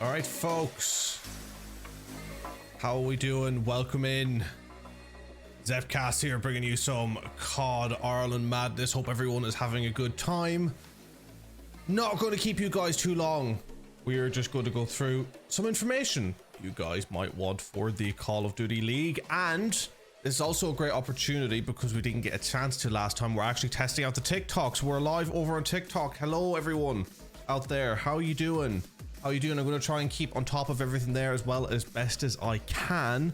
All right, folks. How are we doing? Welcome in. Zepcast here, bringing you some COD Ireland madness. Hope everyone is having a good time. Not going to keep you guys too long. We're just going to go through some information you guys might want for the Call of Duty League, and it's also a great opportunity because we didn't get a chance to last time. We're actually testing out the TikToks. We're live over on TikTok. Hello, everyone out there. How are you doing? How are you doing? I'm going to try and keep on top of everything there as well as best as I can.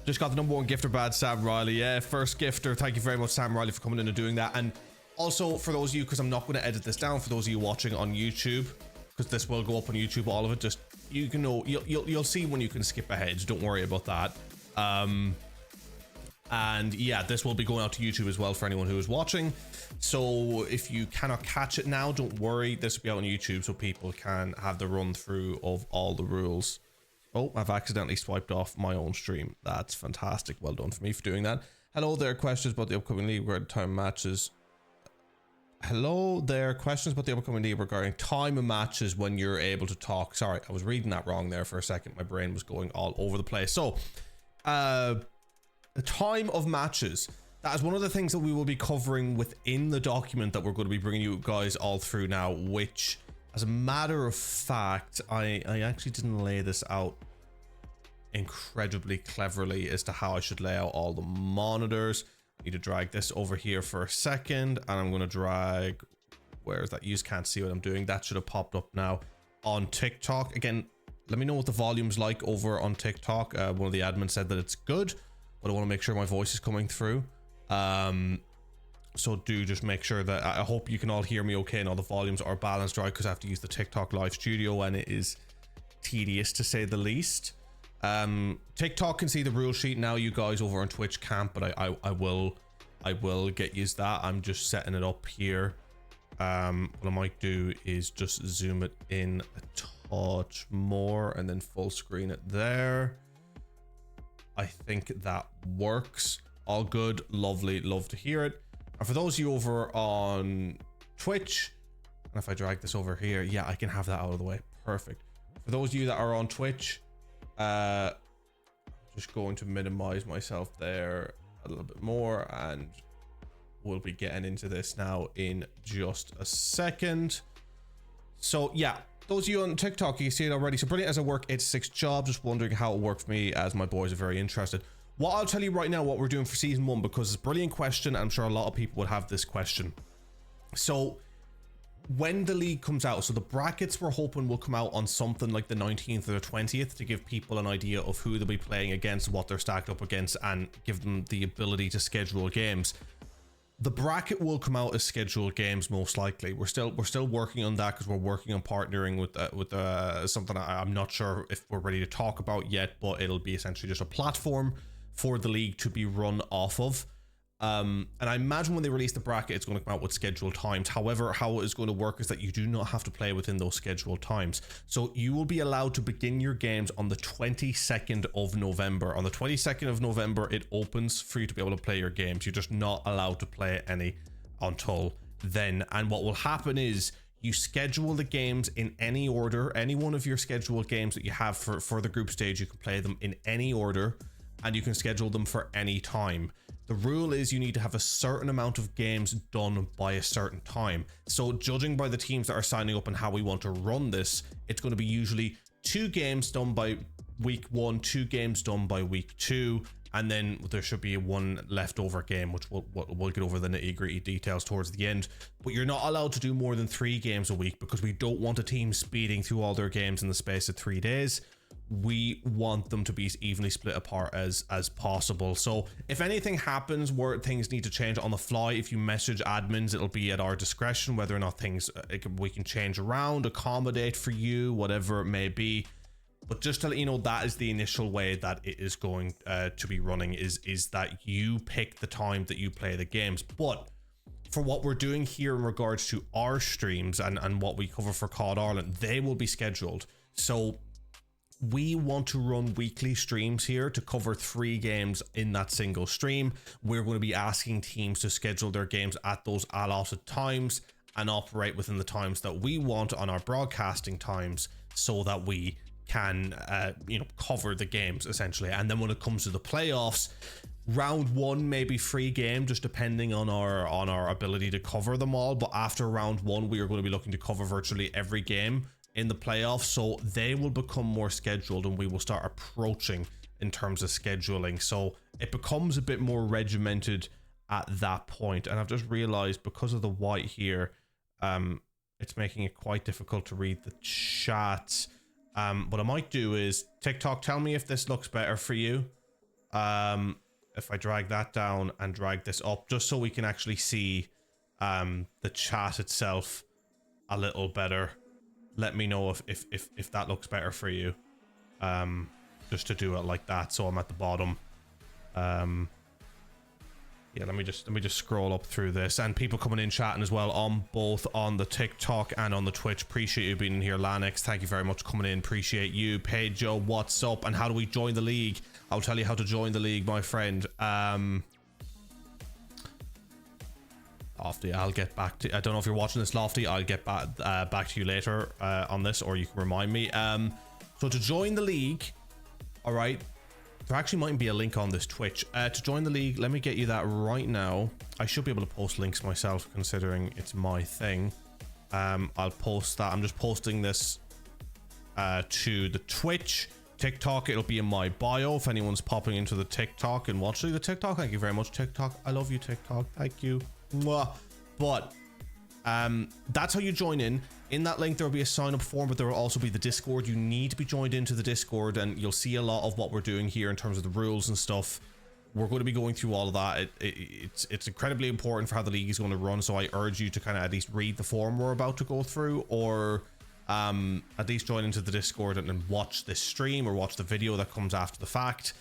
Just got the #1 gifter badge, Sam Riley. Yeah, first gifter. Thank you very much, Sam Riley, for coming in and doing that. And also for those of you, because I'm not going to edit this down, for those of you watching on YouTube, because this will go up on YouTube, all of it, just you can know you'll see when you can skip ahead. Don't worry about that. And yeah, this will be going out to YouTube as well for anyone who is watching. So if you cannot catch it now, don't worry, this will be out on YouTube so people can have the run through of all the rules. Oh, I've accidentally swiped off my own stream. That's fantastic. Well done for me for doing that. Hello there, questions about the upcoming league regarding time matches. Hello there, questions about the upcoming league regarding time of matches when you're able to talk. Sorry, I was reading that wrong there for a second. My brain was going all over the place. So, the time of matches. That is one of the things that we will be covering within the document that we're going to be bringing you guys all through now, which As a matter of fact, I actually didn't lay this out incredibly cleverly as to how I should lay out all the monitors. I need to drag this over here for a second, and I'm going to drag, where is that? You just can't see what I'm doing. That should have popped up now on TikTok. Again, let me know what the volume's like over on TikTok. One of the admins said that it's good, but I want to make sure my voice is coming through. So do just make sure that, I hope you can all hear me okay and all the volumes are balanced right, because I have to use the TikTok live studio and it is tedious to say the least. TikTok can see the rule sheet now. You guys over on Twitch can't, but I will get used that. I'm just setting it up here. What I might do is just zoom it in a touch more and then full screen it there. I think that works. All good, lovely, love to hear it. And for those of you over on Twitch, and if I drag this over here, yeah, I can have that out of the way. Perfect. For those of you that are on Twitch, just going to minimize myself there a little bit more, and we'll be getting into this now in just a second. So yeah, those of you on TikTok, you see it already. So brilliant as I work 8 to 6 job. Just wondering how it worked for me, as my boys are very interested. What I'll tell you right now, what we're doing for season 1, because it's a brilliant question, and I'm sure a lot of people would have this question. So when the league comes out, so the brackets we're hoping will come out on something like the 19th or the 20th to give people an idea of who they'll be playing against, what they're stacked up against, and give them the ability to schedule games. The bracket will come out as scheduled games most likely. We're still working on that, because we're working on partnering with something I'm not sure if we're ready to talk about yet, but it'll be essentially just a platform for the league to be run off of. And I imagine when they release the bracket, it's going to come out with scheduled times. However, how it is going to work is that you do not have to play within those scheduled times. So you will be allowed to begin your games on the 22nd of November. On the 22nd of November, it opens for you to be able to play your games. You're just not allowed to play any until then. And what will happen is you schedule the games in any order. Any one of your scheduled games that you have for the group stage, you can play them in any order, and you can schedule them for any time. The rule is you need to have a certain amount of games done by a certain time. So judging by the teams that are signing up and how we want to run this, it's going to be usually 2 games done by week 1, 2 games done by week 2, and then there should be 1 leftover game, which we'll get over the nitty-gritty details towards the end. But you're not allowed to do more than 3 games a week, because we don't want a team speeding through all their games in the space of 3 days. We want them to be evenly split apart as possible. So if anything happens where things need to change on the fly, if you message admins, it'll be at our discretion whether or not things we can change around, accommodate for you, whatever it may be. But just to let you know, that is the initial way that it is going to be running, is that you pick the time that you play the games. But for what we're doing here in regards to our streams and what we cover for COD Ireland, they will be scheduled. So we want to run weekly streams here to cover 3 games in that single stream. We're going to be asking teams to schedule their games at those allotted times and operate within the times that we want on our broadcasting times, so that we can cover the games essentially. And then when it comes to the playoffs, round 1 may be free game, just depending on our ability to cover them all. But after round 1, we are going to be looking to cover virtually every game in the playoffs, so they will become more scheduled and we will start approaching in terms of scheduling. So it becomes a bit more regimented at that point. And I've just realized, because of the white here, it's making it quite difficult to read the chat. What I might do is, TikTok, tell me if this looks better for you. If I drag that down and drag this up, just so we can actually see the chat itself a little better. Let me know if that looks better for you. Just to do it like that, so I'm at the bottom. Yeah, let me just scroll up through this, and people coming in chatting as well on both on the TikTok and on the Twitch. Appreciate you being here. Lanix, thank you very much for coming in. Appreciate you. Paige Joe, what's up? And how do we join the league? I'll tell you how to join the league, my friend. Lofty, I'll get back to, I don't know if you're watching this, Lofty, I'll get back to you later on this, or you can remind me. So to join the league, all right, there actually might be a link on this Twitch. To join the league, let me get you that right now. I should be able to post links myself, considering it's my thing. I'll post that. I'm just posting this to the Twitch. TikTok, it'll be in my bio if anyone's popping into the TikTok and watching the TikTok. Thank you very much, TikTok. I love you, TikTok. Thank you. Mwah. But that's how you join in. In that link, there will be a sign up form, but there will also be the Discord. You need to be joined into the Discord, and you'll see a lot of what we're doing here in terms of the rules and stuff. We're going to be going through all of that. It's incredibly important for how the league is going to run, so I urge you to kind of at least read the form we're about to go through, or at least join into the Discord and watch this stream or watch the video that comes after the fact.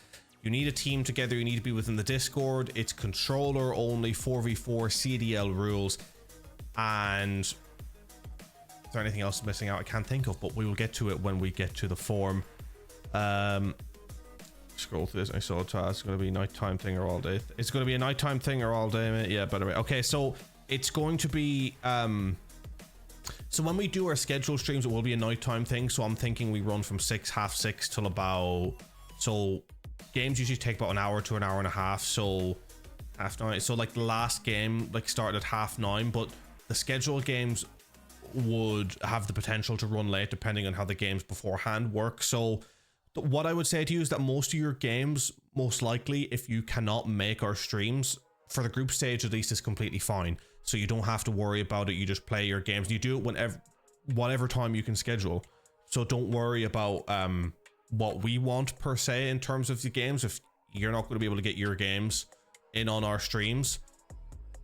You need a team together. You need to be within the Discord. It's controller only, 4v4 CDL rules. And is there anything else missing out? I can't think of, but we will get to it when we get to the form. Scroll through this. I saw it's going to be a nighttime thing or all day. It's going to be a nighttime thing or all day, mate. Yeah, by the way. Okay, so it's going to be so when we do our scheduled streams, it will be a nighttime thing. So I'm thinking we run from half six till about, so games usually take about an hour to an hour and a half. So half nine. So like the last game like started at 9:30, but the scheduled games would have the potential to run late depending on how the games beforehand work. So what I would say to you is that most of your games, most likely, if you cannot make our streams for the group stage, at least, is completely fine. So you don't have to worry about it. You just play your games. You do it whenever, whatever time you can schedule. So don't worry about what we want per se in terms of the games. If you're not going to be able to get your games in on our streams,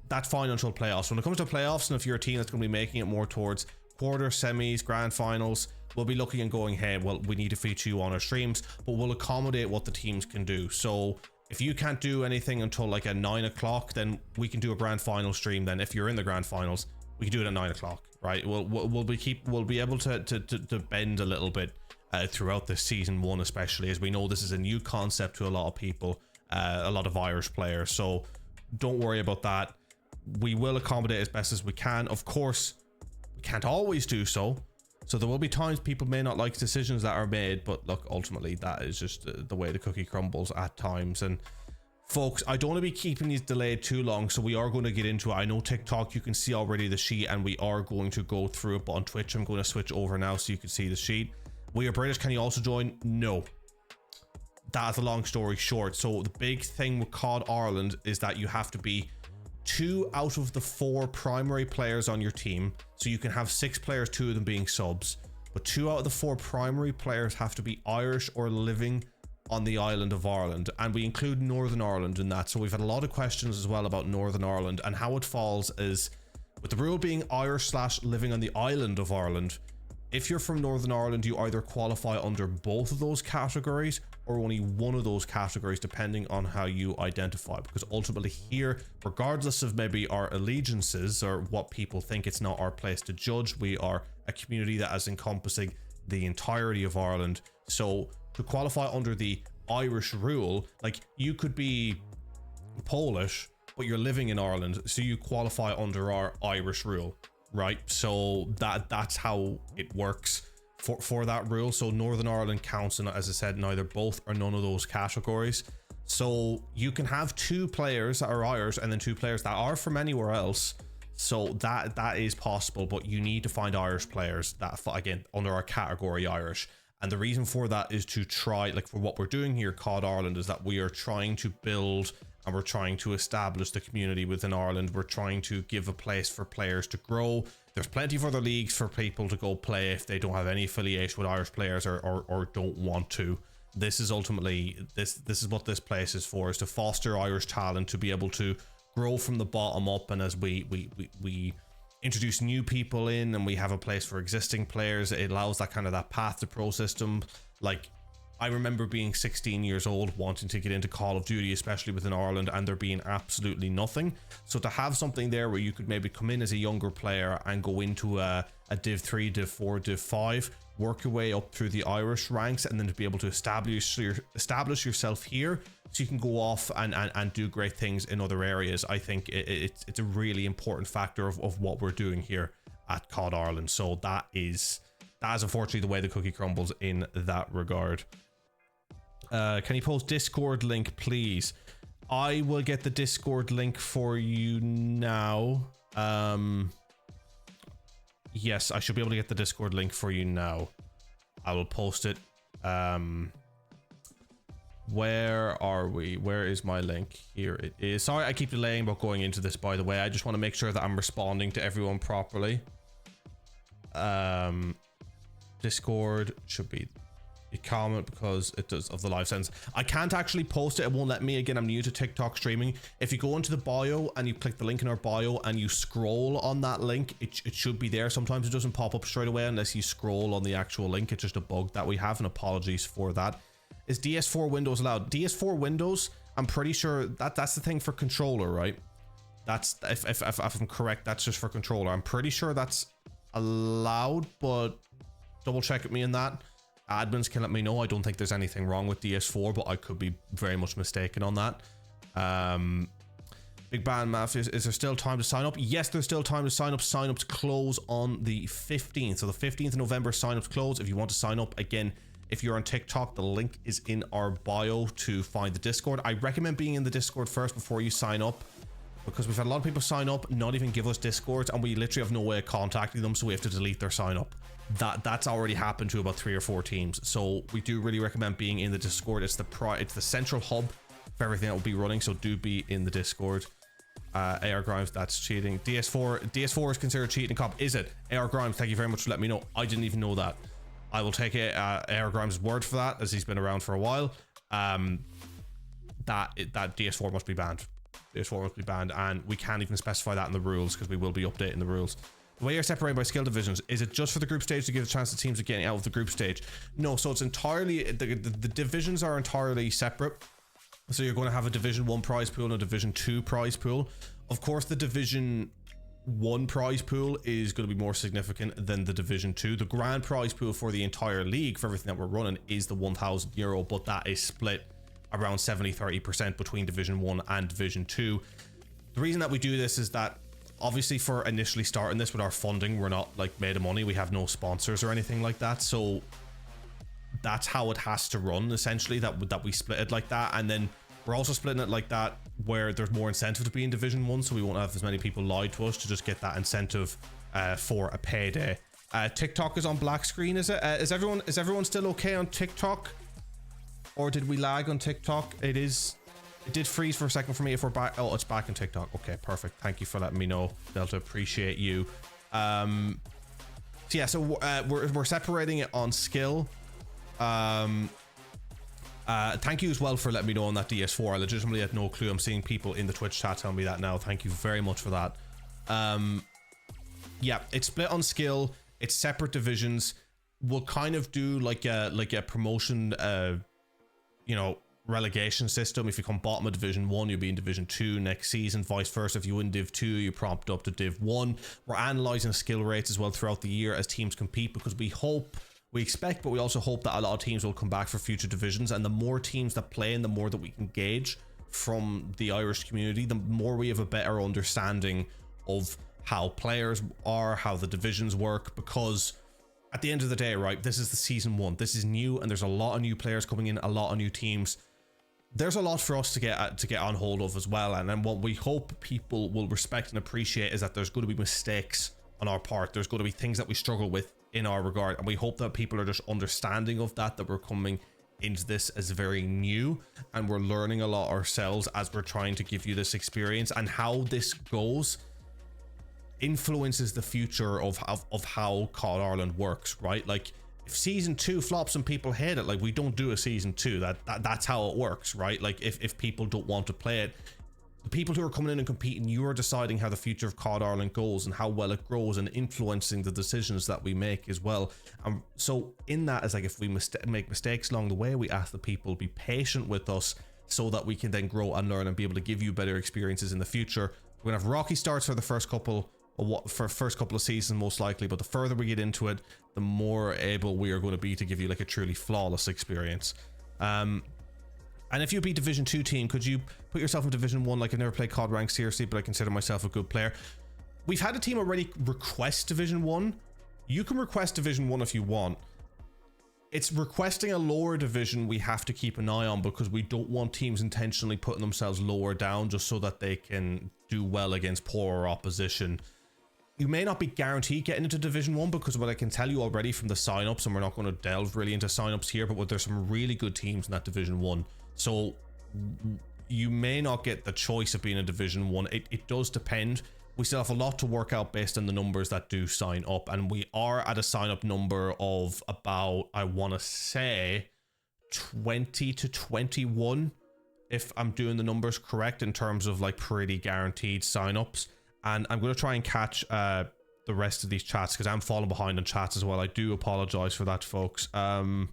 that's fine until playoffs. When it comes to playoffs, and if you're a team that's going to be making it more towards quarter, semis, grand finals, we'll be looking and going, hey, well, we need to feature you on our streams, but we'll accommodate what the teams can do. So if you can't do anything until like at 9 o'clock, then we can do a grand final stream. Then if you're in the grand finals, we can do it at 9 o'clock, right? We'll be able to bend a little bit throughout this season one, especially as we know this is a new concept to a lot of people, a lot of Irish players. So don't worry about that. We will accommodate as best as we can. Of course, we can't always do so. So there will be times people may not like decisions that are made, but look, ultimately that is just the way the cookie crumbles at times. And folks, I don't want to be keeping these delayed too long, so we are going to get into it. I know TikTok, you can see already the sheet, and we are going to go through it, but on Twitch, I'm going to switch over now so you can see the sheet. We are British, can you also join? No. That's a long story short. So the big thing with COD Ireland is that you have to be 2 out of the 4 primary players on your team. So you can have 6 players, 2 of them being subs, but 2 out of the 4 primary players have to be Irish or living on the island of Ireland, and we include Northern Ireland in that. So we've had a lot of questions as well about Northern Ireland, and how it falls is with the rule being Irish / living on the island of Ireland. If you're from Northern Ireland, you either qualify under both of those categories or only one of those categories, depending on how you identify. Because ultimately here, regardless of maybe our allegiances or what people think, it's not our place to judge. We are a community that is encompassing the entirety of Ireland. So to qualify under the Irish rule, like you could be Polish, but you're living in Ireland, so you qualify under our Irish rule. Right, so that's how it works for that rule. So Northern Ireland counts, and as I said, neither both or none of those categories. So you can have 2 players that are Irish and then 2 players that are from anywhere else. So that is possible, but you need to find Irish players that, again, under our category Irish. And the reason for that is to try, like for what we're doing here, COD Ireland, is that we are trying to build and we're trying to establish the community within Ireland. We're trying to give a place for players to grow. There's plenty of other leagues for people to go play if they don't have any affiliation with Irish players or don't want to. This is ultimately, this is what this place is for, is to foster Irish talent, to be able to grow from the bottom up. And as we introduce new people in and we have a place for existing players, it allows that kind of that path to pro system. Like, I remember being 16 years old, wanting to get into Call of Duty, especially within Ireland, and there being absolutely nothing. So to have something there where you could maybe come in as a younger player and go into a Div 3, Div 4, Div 5, work your way up through the Irish ranks, and then to be able to establish yourself here so you can go off and do great things in other areas. I think it's a really important factor of what we're doing here at COD Ireland. So that is unfortunately the way the cookie crumbles in that regard. Can you post Discord link, please? I will get the Discord link for you now. Yes, I should be able to get the Discord link for you now. I will post it. Where are we? Where is my link? Here it is. Sorry, I keep delaying about going into this, by the way. I just want to make sure that I'm responding to everyone properly. Discord should be a comment because it does of the live sentence. I can't actually post it. It won't let me. Again, I'm new to TikTok streaming. If you go into the bio and you click the link in our bio and you scroll on that link, it should be there. Sometimes it doesn't pop up straight away unless you scroll on the actual link. It's just a bug that we have, and apologies for that. Is DS4 Windows allowed? DS4 Windows, I'm pretty sure that's the thing for controller, right? That's if I'm correct, that's just for controller. I'm pretty sure that's allowed, but double check with me in that. Admins can let me know. I don't think there's anything wrong with DS4, but I could be very much mistaken on that. Big Band Mafia, is there still time to sign up? Yes, there's still time to sign up. Sign-ups close on the 15th. So the 15th of November, sign-ups close. If you want to sign up, again, if you're on TikTok, the link is in our bio to find the Discord. I recommend being in the Discord first before you sign up, because we've had a lot of people sign up, not even give us Discords, and we literally have no way of contacting them, so we have to delete their sign up. That's already happened to about 3 or 4 teams. So we do really recommend being in the Discord. It's the central hub for everything that will be running, so do be in the Discord. AR Grimes, that's cheating. DS4 is considered cheating comp. Is it? AR Grimes, thank you very much for letting me know. I didn't even know that. I will take AR Grimes' word for that, as he's been around for a while. That DS4 must be banned. DS4 must be banned, and we can't even specify that in the rules because we will be updating the rules. The way you're separated by skill divisions, is it just for the group stage to give a chance to teams of getting out of the group stage? No, so it's entirely, the divisions are entirely separate. So you're going to have a Division 1 prize pool and a Division 2 prize pool. Of course, the Division 1 prize pool is going to be more significant than the Division 2. The grand prize pool for the entire league, for everything that we're running, is the €1,000, but that is split around 70-30% between Division 1 and Division 2. The reason that we do this is that obviously for initially starting this with our funding, we're not like made of money. We have no sponsors or anything like that. So that's how it has to run, essentially, that we split it like that. And then we're also splitting it like that where there's more incentive to be in Division 1, so we won't have as many people lied to us to just get that incentive for a payday. TikTok is on black screen, is it? Is everyone still okay on TikTok? Or did we lag on TikTok? It did freeze for a second for me. If we're back, oh, it's back in TikTok. Okay, perfect. Thank you for letting me know, Delta. Appreciate you. So yeah, so we're separating it on skill. Thank you as well for letting me know on that DS4. I legitimately had no clue. I'm seeing people in the Twitch chat telling me that now. Thank you very much for that. Yeah, it's split on skill. It's separate divisions. We'll kind of do like a promotion, you know, relegation system. If you come bottom of Division 1, you'll be in Division 2 next season, vice versa. If you win Div 2, you prompt up to Div 1. We're analysing skill rates as well throughout the year as teams compete, because we expect, but we also hope that a lot of teams will come back for future divisions, and the more teams that play and the more that we can gauge from the Irish community, the more we have a better understanding of how players are, how the divisions work, because at the end of the day, right, this is the season 1. This is new, and there's a lot of new players coming in, a lot of new teams. There's a lot for us to get on hold of as well, and then what we hope people will respect and appreciate is that there's going to be mistakes on our part. There's going to be things that we struggle with in our regard, and we hope that people are just understanding of that we're coming into this as very new, and we're learning a lot ourselves as we're trying to give you this experience. And how this goes influences the future of how COD Ireland works, right? Like, if season 2 flops and people hate it, like, we don't do a season 2. That's how it works, right? Like, if people don't want to play it, the people who are coming in and competing, you are deciding how the future of COD Ireland goes and how well it grows, and influencing the decisions that we make as well. So in that is like, if we make mistakes along the way, we ask the people be patient with us so that we can then grow and learn and be able to give you better experiences in the future. We're gonna have rocky starts for the first couple of seasons most likely, but the further we get into it, the more able we are going to be to give you like a truly flawless experience. And if you beat Division 2 team, could you put yourself in Division 1? Like, I've never played COD rank seriously, but I consider myself a good player. We've had a team already request Division 1. You can request Division 1 if you want. It's requesting a lower division we have to keep an eye on, because we don't want teams intentionally putting themselves lower down just so that they can do well against poorer opposition. You may not be guaranteed getting into Division 1 because what I can tell you already from the sign-ups, and we're not going to delve really into sign-ups here, but there's some really good teams in that Division 1. So you may not get the choice of being in Division 1. It does depend. We still have a lot to work out based on the numbers that do sign up, and we are at a sign-up number of about, I want to say, 20 to 21, if I'm doing the numbers correct in terms of like pretty guaranteed sign-ups. And I'm going to try and catch the rest of these chats because I'm falling behind on chats as well. I do apologize for that, folks. There's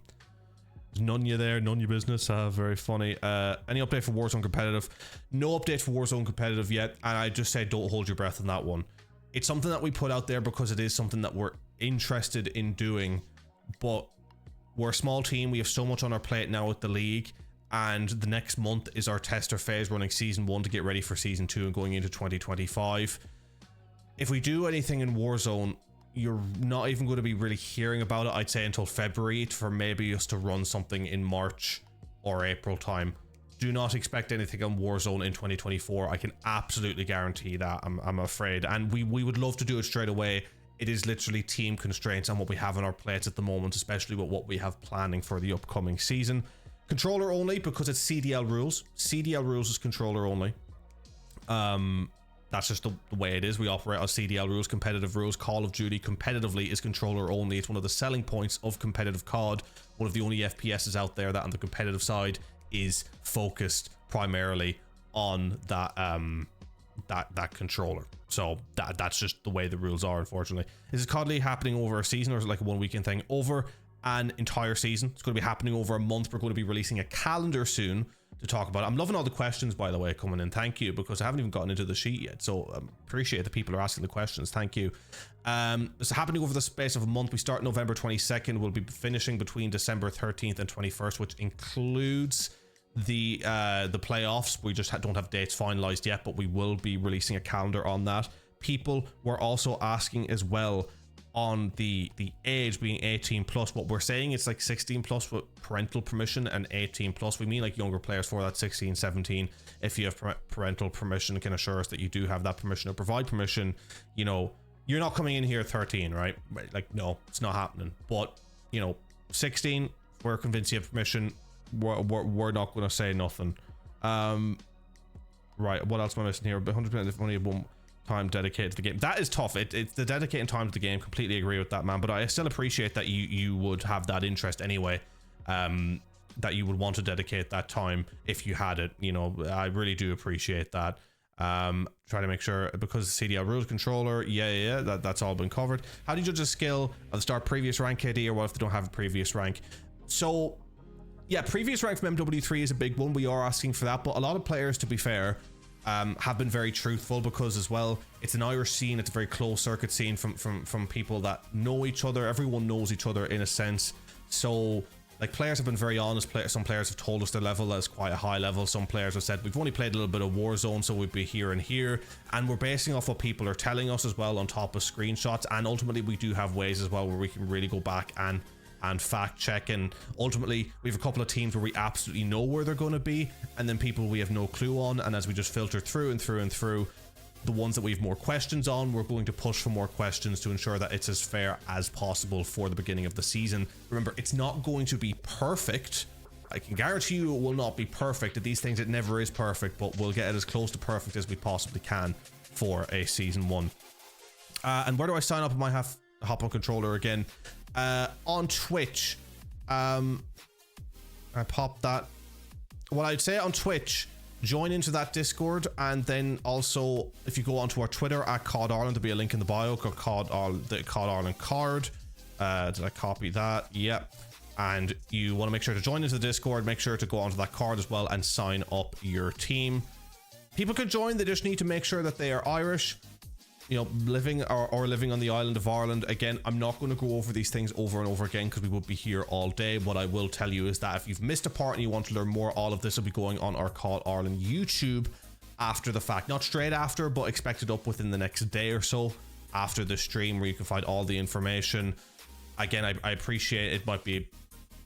none you there, none your business. Very funny. Any update for Warzone Competitive? No update for Warzone Competitive yet. And I just say don't hold your breath on that one. It's something that we put out there because it is something that we're interested in doing. But we're a small team. We have so much on our plate now with the league. And the next month is our tester phase, running Season 1 to get ready for Season 2 and going into 2025. If we do anything in Warzone, you're not even going to be really hearing about it, I'd say, until February, for maybe us to run something in March or April time. Do not expect anything on Warzone in 2024. I can absolutely guarantee that, I'm afraid. And we would love to do it straight away. It is literally team constraints on what we have on our plates at the moment, especially with what we have planning for the upcoming season. Controller only because it's CDL rules. CDL rules is controller only. That's just the way it is. We operate on CDL rules, competitive rules. Call of Duty competitively is controller only. It's one of the selling points of competitive COD. One of the only FPSs out there that on the competitive side is focused primarily on that that controller. So that's just the way the rules are, unfortunately. Is COD League happening over a season, or is it like a 1 weekend thing? Over an entire season. It's going to be happening over a month. We're going to be releasing a calendar soon to talk about it. I'm loving all the questions, by the way, coming in. Thank you, because I haven't even gotten into the sheet yet. So appreciate the people who are asking the questions. Thank you. It's happening over the space of a month. We start November 22nd. We'll be finishing between December 13th and 21st, which includes the playoffs. We just don't have dates finalized yet, but we will be releasing a calendar on that. People were also asking as well on the age being 18 plus. What we're saying, it's like 16 plus with parental permission, and 18 plus, we mean like younger players for that 16, 17. If you have parental permission, can assure us that you do have that permission or provide permission. You know, you're not coming in here at 13, right? Like, no, it's not happening. But, you know, 16, we're convinced you have permission. We're not going to say nothing. Right, what else am I missing here? 100% if only one time dedicated to the game. That is tough. It's the dedicating time to the game. Completely agree with that, man. But I still appreciate that you would have that interest anyway. That you would want to dedicate that time if you had it. You know, I really do appreciate that. Try to make sure, because CDL rules controller, that's all been covered. How do you judge a skill at the start? Previous rank KD, or what if they don't have a previous rank? So yeah, previous rank from MW3 is a big one. We are asking for that, but a lot of players, to be fair, have been very truthful, because as well, it's an Irish scene. It's a very closed circuit scene from people that know each other. Everyone knows each other in a sense. So like, players have been very honest. Some players have told us their level is quite a high level. Some players have said, we've only played a little bit of Warzone, so we'd be here and here. And we're basing off what people are telling us as well, on top of screenshots. And ultimately, we do have ways as well where we can really go back and fact check. And ultimately, we have a couple of teams where we absolutely know where they're going to be, and then people we have no clue on. And as we just filter through and through and through, the ones that we have more questions on, we're going to push for more questions to ensure that it's as fair as possible for the beginning of the season. Remember, it's not going to be perfect. I can guarantee you it will not be perfect. At these things, it never is perfect, but we'll get it as close to perfect as we possibly can for a season 1. And where do I sign up? I might have to hop on controller again. On Twitch. I popped that. What I'd say on Twitch, join into that Discord, and then also if you go onto our Twitter at COD Ireland, there'll be a link in the bio called the COD Ireland card. Did I copy that? Yep. And you want to make sure to join into the Discord, make sure to go onto that card as well and sign up your team. People could join, they just need to make sure that they are Irish, you know, living or living on the island of Ireland. Again, I'm not going to go over these things over and over again because we would be here all day. What I will tell you is that if you've missed a part and you want to learn more, all of this will be going on our COD Ireland YouTube after the fact. Not straight after, but expected up within the next day or so after the stream, where you can find all the information. Again, I appreciate it might be a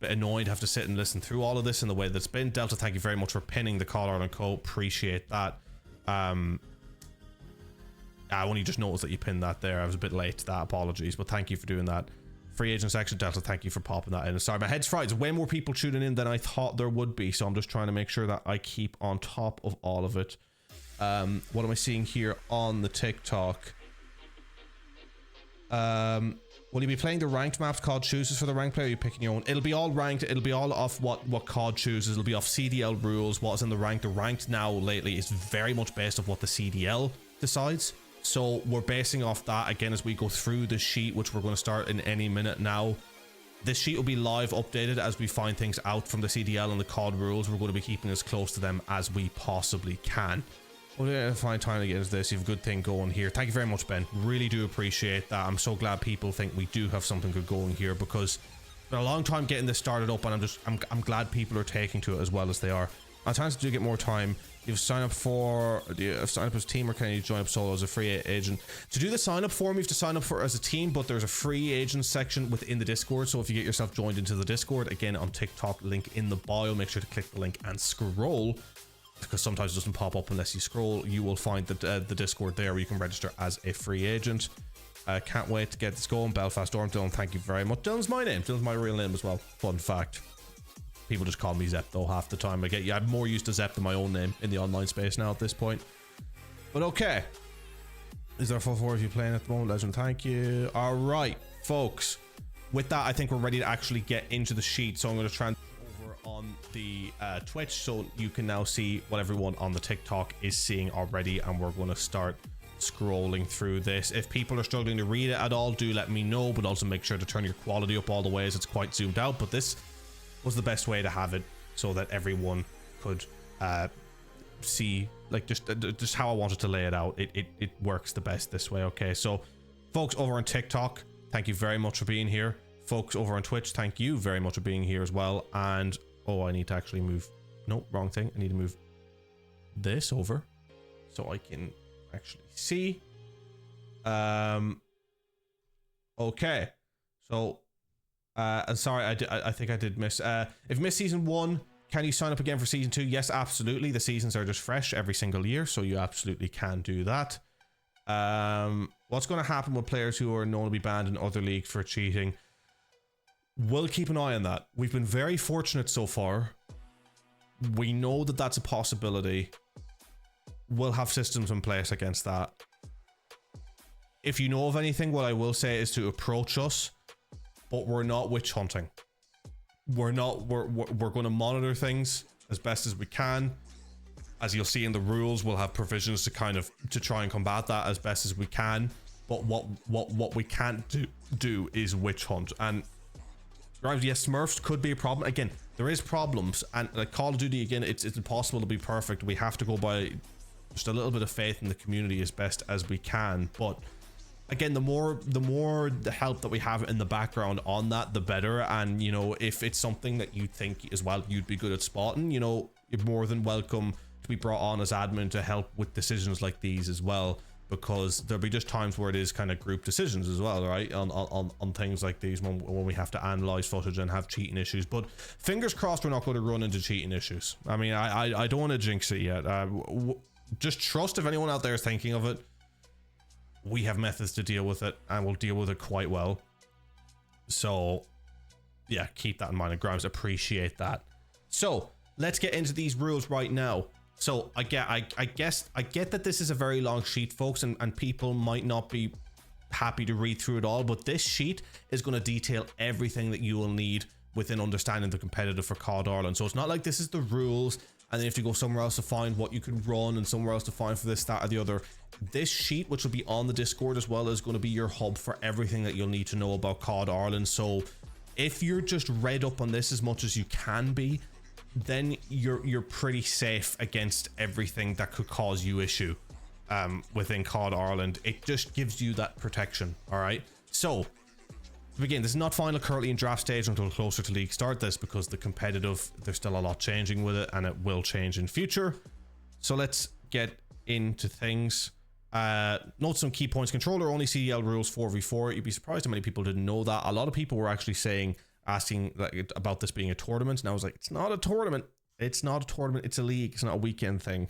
bit annoying to have to sit and listen through all of this in the way that's been. Delta, thank you very much for pinning the COD Ireland code. Appreciate that. I only just noticed that you pinned that there. I was a bit late to that. Apologies, but thank you for doing that. Free agent section, Delta, thank you for popping that in. Sorry, my head's fried. There's way more people tuning in than I thought there would be, so I'm just trying to make sure that I keep on top of all of it. What am I seeing here on the TikTok? Will you be playing the ranked maps COD chooses for the ranked player? Or are you picking your own? It'll be all ranked. It'll be all off what COD chooses. It'll be off CDL rules, what's in the ranked. The ranked now lately is very much based off what the CDL decides. So we're basing off that again as we go through the sheet, which we're going to start in any minute now. This sheet will be live updated as we find things out from the CDL and the COD rules. We're going to be keeping as close to them as we possibly can. We're going to find time to get into this. You have a good thing going here. Thank you very much, Ben. Really do appreciate that. I'm so glad people think we do have something good going here, because it's been a long time getting this started up, and I'm glad people are taking to it as well as they are. At times to get more time. You've signed up for, do you have signed up as a team, or can you join up solo as a free agent? To do the sign up form, you have to sign up for as a team, but there's a free agent section within the Discord. So if you get yourself joined into the Discord, again on TikTok, link in the bio, make sure to click the link and scroll, because sometimes it doesn't pop up unless you scroll. You will find the Discord there where you can register as a free agent. Can't wait to get this going. Belfast Storm, Dylan, thank you very much. Dylan's my name. Dylan's my real name as well. Fun fact. People just call me Zep though half the time. I'm more used to Zep than my own name in the online space now at this point. But okay. Is there a full four of you playing at the moment? Legend, thank you. All right, folks. With that, I think we're ready to actually get into the sheet. So I'm going to try and over on the Twitch, so you can now see what everyone on the TikTok is seeing already, and we're going to start scrolling through this. If people are struggling to read it at all, do let me know, but also make sure to turn your quality up all the way as it's quite zoomed out. But this was the best way to have it so that everyone could see, like, just how I wanted to lay it out. It works the best this way. Okay, so folks over on TikTok, thank you very much for being here. Folks over on Twitch, thank you very much for being here as well. And oh, I need to actually move, no, wrong thing. I need to move this over so I can actually see. Okay, so sorry, I think I did miss. If you missed season 1, can you sign up again for season 2? Yes, absolutely. The seasons are just fresh every single year, so you absolutely can do that. What's going to happen with players who are known to be banned in other leagues for cheating? We'll keep an eye on that. We've been very fortunate so far. We know that that's a possibility. We'll have systems in place against that. If you know of anything, what I will say is to approach us, but we're not witch hunting. We're going to monitor things as best as we can. As you'll see in the rules, we'll have provisions to try and combat that as best as we can. But what we can't do is witch hunt. And yes, Smurfs could be a problem. Again, there is problems, and like Call of Duty, again, it's impossible to be perfect. We have to go by just a little bit of faith in the community as best as we can. But again, the more the help that we have in the background on that, the better. And you know, if it's something that you think as well you'd be good at spotting, you know, you're more than welcome to be brought on as admin to help with decisions like these as well, because there'll be just times where it is kind of group decisions as well, right, on things like these when we have to analyze footage and have cheating issues. But fingers crossed we're not going to run into cheating issues. I mean, I don't want to jinx it yet. Just trust, if anyone out there is thinking of it, we have methods to deal with it, and we'll deal with it quite well. So yeah, keep that in mind. And Grimes, appreciate that. So let's get into these rules right now. So I get that this is a very long sheet, folks, and people might not be happy to read through it all, but this sheet is going to detail everything that you will need within understanding the competitive for COD Ireland. So it's not like this is the rules and then you have to go somewhere else to find what you can run and somewhere else to find for this, that, or the other. This sheet, which will be on the Discord as well, is going to be your hub for everything that you'll need to know about COD Ireland. So if you're just read up on this as much as you can be, then you're pretty safe against everything that could cause you issue within COD Ireland. It just gives you that protection. All right, so to begin, this is not final currently in draft stage until closer to league start, this because the competitive, there's still a lot changing with it, and it will change in future. So let's get into things. Note some key points. Controller only CDL rules 4v4. You'd be surprised how many people didn't know that. A lot of people were actually asking like about this being a tournament, and I was like, it's not a tournament. It's not a tournament. It's a league. It's not a weekend thing.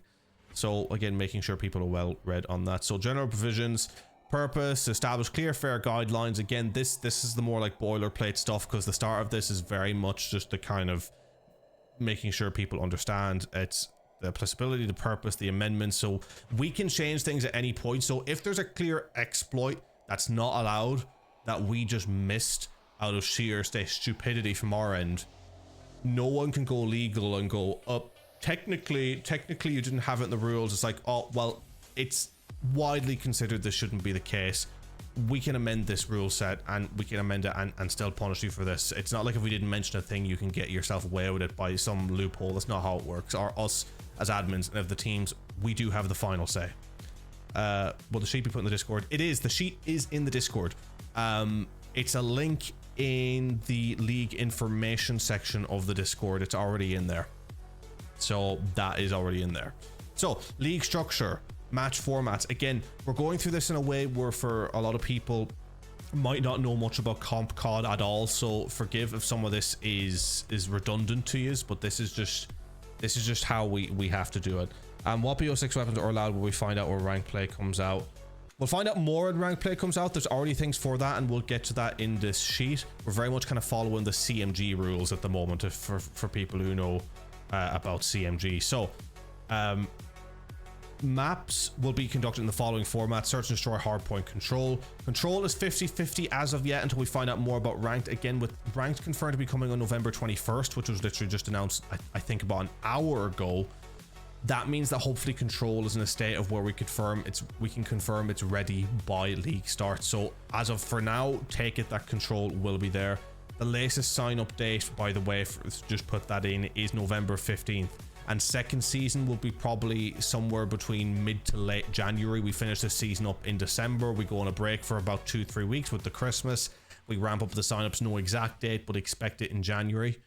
So again, making sure people are well read on that. So general provisions, purpose, establish clear, fair guidelines. Again, this is the more like boilerplate stuff, because the start of this is very much just the kind of making sure people understand it's the applicability, the purpose, the amendments. So we can change things at any point. So if there's a clear exploit that's not allowed, that we just missed out of sheer stupidity from our end, no one can go legal and go up. Technically you didn't have it in the rules. It's like, oh well, it's widely considered this shouldn't be the case. We can amend this rule set and we can amend it and still punish you for this. It's not like if we didn't mention a thing you can get yourself away with it by some loophole. That's not how it works. Or us as admins and of the teams, we do have the final say. Will the sheet be put in the Discord? It is. The sheet is in the Discord. It's a link in the league information section of the Discord. It's already in there. So that is already in there. So league structure, match formats. Again, we're going through this in a way where for a lot of people might not know much about comp COD at all. So forgive if some of this is redundant to you, but this is just how we have to do it. What BO6 weapons are allowed when we find out where rank play comes out. We'll find out more when rank play comes out. There's already things for that, and we'll get to that in this sheet. We're very much kind of following the CMG rules at the moment for people who know about CMG. So maps will be conducted in the following format: search and destroy, hardpoint, control. Control is 50-50 as of yet until we find out more about ranked. Again, with ranked confirmed to be coming on November 21st, which was literally just announced I think about an hour ago. That means that hopefully control is in a state of where we can confirm it's ready by league start. So as of for now, take it that control will be there. The latest sign up date, by the way, just put that in, is November 15th. And second season will be probably somewhere between mid to late January. We finish this season up in December. We go on a break for about 2-3 weeks with the Christmas. We ramp up the signups, no exact date, but expect it in January.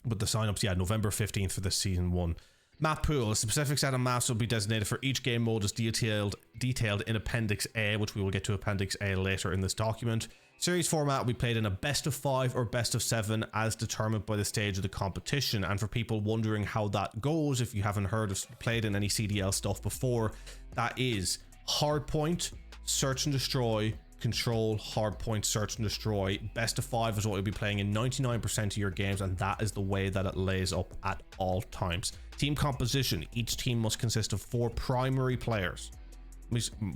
But the signups, yeah, November 15th for this season 1. Map pool. A specific set of maps will be designated for each game mode as detailed in Appendix A, which we will get to Appendix A later in this document. Series format will be played in a best of 5 or best of 7 as determined by the stage of the competition. And for people wondering how that goes, if you haven't played in any CDL stuff before, that is hardpoint, search and destroy, control, hardpoint, search and destroy. Best of 5 is what you'll be playing in 99% of your games, and that is the way that it lays up at all times. Team composition. Each team must consist of 4 primary players.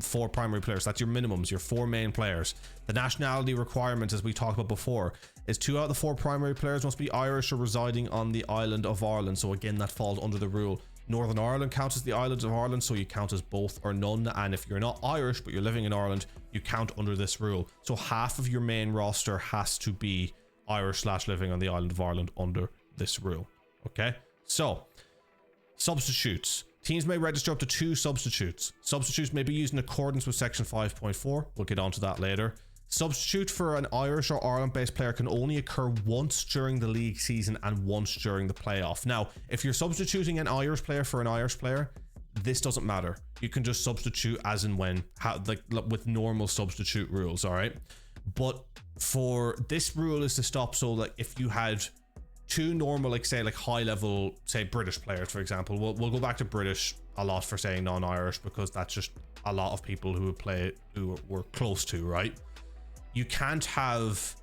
4 primary players. That's your minimums, your 4 main players. The nationality requirements, as we talked about before, is 2 out of the 4 primary players must be Irish or residing on the island of Ireland. So again, that falls under the rule. Northern Ireland counts as the islands of Ireland, so you count as both or none. And if you're not Irish but you're living in Ireland, you count under this rule. So half of your main roster has to be Irish / living on the island of Ireland under this rule. Okay, so substitutes. Teams may register up to 2 substitutes. Substitutes may be used in accordance with section 5.4. We'll get onto that later. Substitute for an Irish or Ireland-based player can only occur once during the league season and once during the playoff. Now, if you're substituting an Irish player for an Irish player, this doesn't matter. You can just substitute as and when, with normal substitute rules, all right? But for this rule is to stop, so like if you had 2 normal, like say like high level, say British players, for example, we'll go back to British a lot for saying non-Irish, because that's just a lot of people who would play, who we're close to, right? You can't have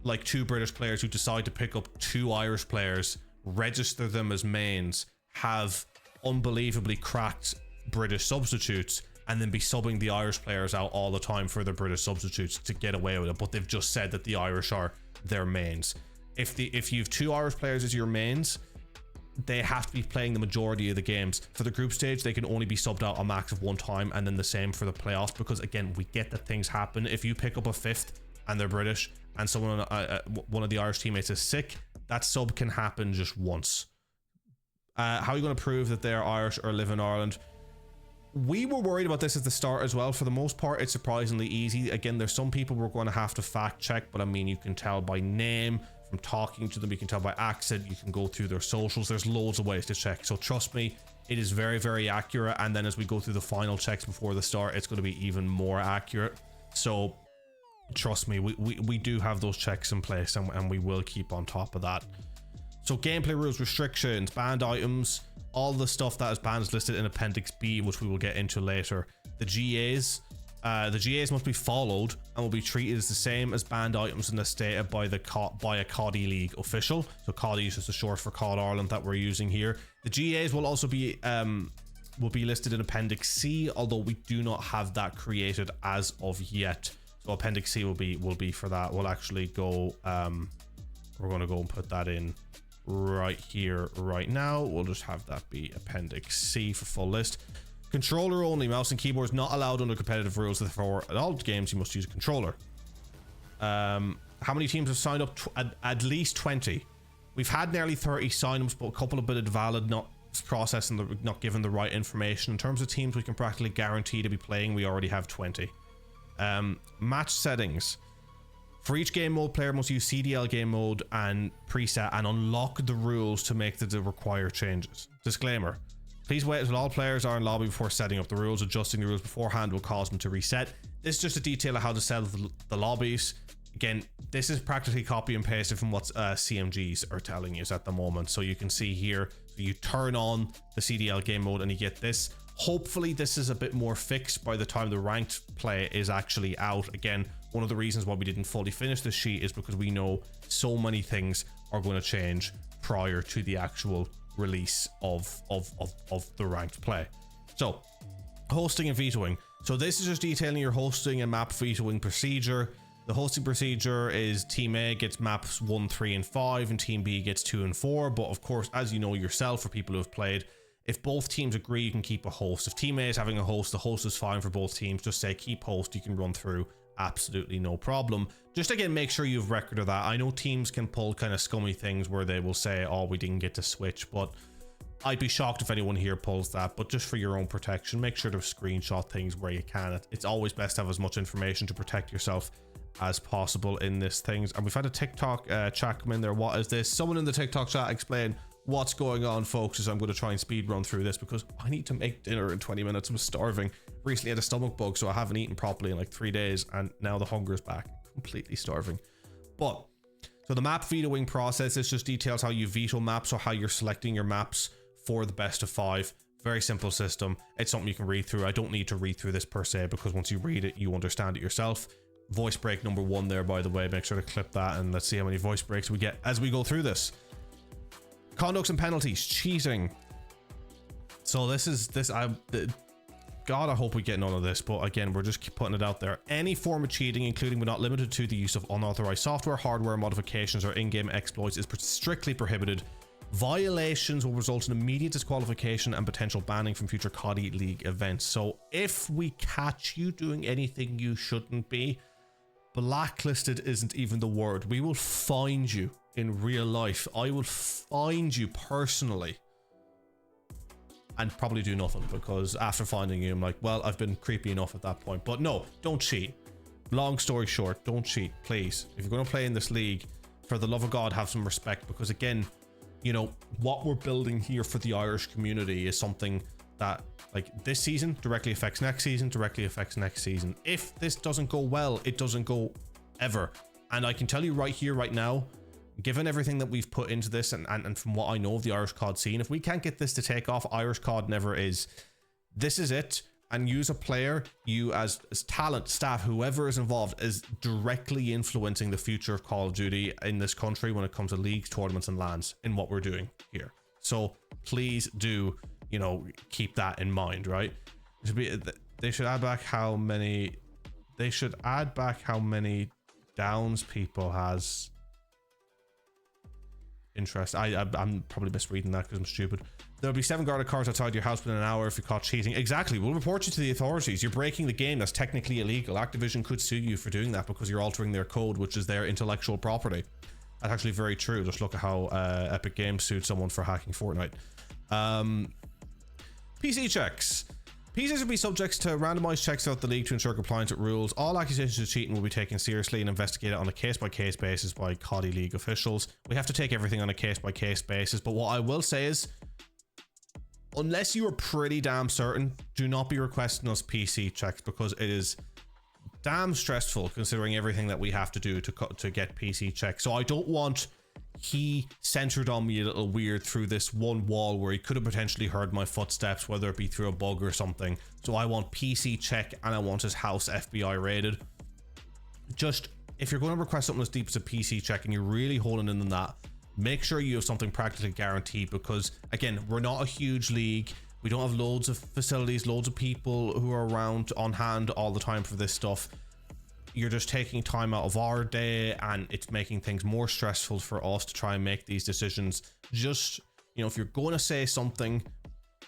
like 2 British players who decide to pick up 2 Irish players, register them as mains, have unbelievably cracked British substitutes, and then be subbing the Irish players out all the time for their British substitutes to get away with it. But they've just said that the Irish are their mains. If you have 2 Irish players as your mains, they have to be playing the majority of the games. For the group stage, they can only be subbed out a max of 1 time, and then the same for the playoffs, because again, we get that things happen. If you pick up a 5th and they're British and someone, one of the Irish teammates is sick, that sub can happen just once. How are you going to prove that they're Irish or live in Ireland? We were worried about this at the start as well. For the most part, it's surprisingly easy. Again, there's some people we're going to have to fact check, but I mean, you can tell by name, from talking to them, you can tell by accent, you can go through their socials. There's loads of ways to check. So trust me, it is very, very accurate. And then as we go through the final checks before the start, it's going to be even more accurate. So trust me, we do have those checks in place, and we will keep on top of that. So gameplay rules, restrictions, banned items. all the stuff that is banned is listed in Appendix B, which we will get into later. The GAs must be followed and will be treated as the same as banned items unless stated by a COD League official. So COD is just a short for COD Ireland that we're using here. The GAs will also be listed in Appendix C, although we do not have that created as of yet. So Appendix C will be for that. We'll actually go we're going to go and put that in right here right now. We'll just have that be Appendix C for full list. Controller only. Mouse and keyboard is not allowed under competitive rules. Therefore, at all games you must use a controller. How many teams have signed up? At least 20. We've had nearly 30 sign-ups, but a couple of bit of valid not processing, not given the right information. In terms of teams we can practically guarantee to be playing, we already have 20. Match settings. For each game mode, player must use CDL game mode and preset and unlock the rules to make the required changes. Disclaimer. Please wait until all players are in lobby before setting up the rules. Adjusting the rules beforehand will cause them to reset. This is just a detail of how to set the lobbies. Again, this is practically copy and pasted from what CMGs are telling you at the moment. So you can see here, you turn on the CDL game mode and you get this. Hopefully this is a bit more fixed by the time the ranked play is actually out. Again, one of the reasons why we didn't fully finish this sheet is because we know so many things are going to change prior to the actual release of the ranked play. So hosting and vetoing. So this is just detailing your hosting and map vetoing procedure. The hosting procedure is Team A gets maps 1, 3, and 5, and Team B gets 2 and 4. But of course, as you know yourself, for people who have played, if both teams agree, you can keep a host. If Team A is having a host, the host is fine for both teams. Just say keep host, you can run through, absolutely no problem. Just again, make sure you have record of that. I know teams can pull kind of scummy things where they will say, oh, we didn't get to switch, but I'd be shocked if anyone here pulls that. But just for your own protection, make sure to screenshot things where you can. It's always best to have as much information to protect yourself as possible in this things. And we've had a TikTok chat come in there. What is this? Someone in the TikTok chat explain what's going on, folks, as I'm going to try and speed run through this because I need to make dinner in 20 minutes. I'm starving. Recently had a stomach bug, so I haven't eaten properly in like 3 days, and now the hunger is back. Completely starving. But so the map vetoing process, this just details how you veto maps or how you're selecting your maps for the best of 5. Very simple system. It's something you can read through. I don't need to read through this per se, because once you read it, you understand it yourself. Voice break number 1 there, by the way. Make sure to clip that, and let's see how many voice breaks we get as we go through this. Conducts and penalties. Cheating. So God, I hope we get none of this, but again, we're just putting it out there. Any form of cheating, including but not limited to the use of unauthorized software, hardware modifications, or in-game exploits, is strictly prohibited. Violations will result in immediate disqualification and potential banning from future COD League events. So if we catch you doing anything you shouldn't be, blacklisted isn't even the word. We will find you in real life. I will find you personally and probably do nothing, because after finding you, I'm like, well, I've been creepy enough at that point. But no, don't cheat. Long story short, don't cheat, please. If you're going to play in this league, for the love of God, have some respect, because again, you know, what we're building here for the Irish community is something that, like, this season directly affects next season, directly affects next season. If this doesn't go well, it doesn't go ever. And I can tell you right here, right now, given everything that we've put into this and from what I know of the Irish COD scene, if we can't get this to take off, Irish COD never is. This is it. And you as a player, you as talent, staff, whoever is involved, is directly influencing the future of Call of Duty in this country when it comes to leagues, tournaments, and LANs in what we're doing here. So please do, you know, keep that in mind, right? They should add back how many downs people has. Interest. I'm probably misreading that because I'm stupid. There'll be 7 guarded cars outside your house within an hour if you're caught cheating. Exactly. We'll report you to the authorities. You're breaking the game. That's technically illegal. Activision could sue you for doing that because you're altering their code, which is their intellectual property. That's actually very true. Just look at how Epic Games sued someone for hacking Fortnite. PC checks. PCs will be subject to randomized checks throughout the league to ensure compliance with rules. All accusations of cheating will be taken seriously and investigated on a case-by-case basis by COD League officials. We have to take everything on a case-by-case basis, but what I will say is, unless you are pretty damn certain, do not be requesting us PC checks, because it is damn stressful considering everything that we have to do to get PC checks. So I don't want he centered on me a little weird through this one wall where he could have potentially heard my footsteps, whether it be through a bug or something. So I want PC check and I want his house FBI raided. Just, if you're going to request something as deep as a PC check and you're really holding in on that, make sure you have something practically guaranteed, because again, we're not a huge league. We don't have loads of facilities, loads of people who are around on hand all the time for this stuff. You're just taking time out of our day, and it's making things more stressful for us to try and make these decisions. Just, you know, if you're going to say something,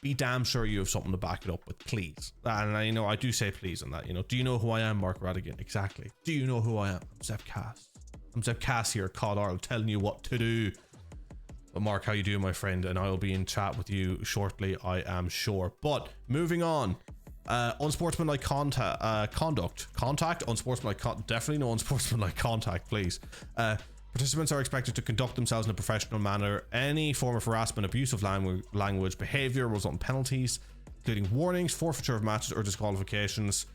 be damn sure you have something to back it up with, please. And I know I do say please on that. You know, do you know who I am, Mark Radigan? Exactly. Do you know who I am? I'm Zev Cass. I'm Zev Cass here, COD Ireland, telling you what to do. But Mark, how you doing, my friend? And I will be in chat with you shortly, I am sure. But moving on. Unsportsmanlike definitely no unsportsmanlike contact, please. Participants are expected to conduct themselves in a professional manner. Any form of harassment, abusive language behavior will result in penalties, including warnings, forfeiture of matches, or disqualifications.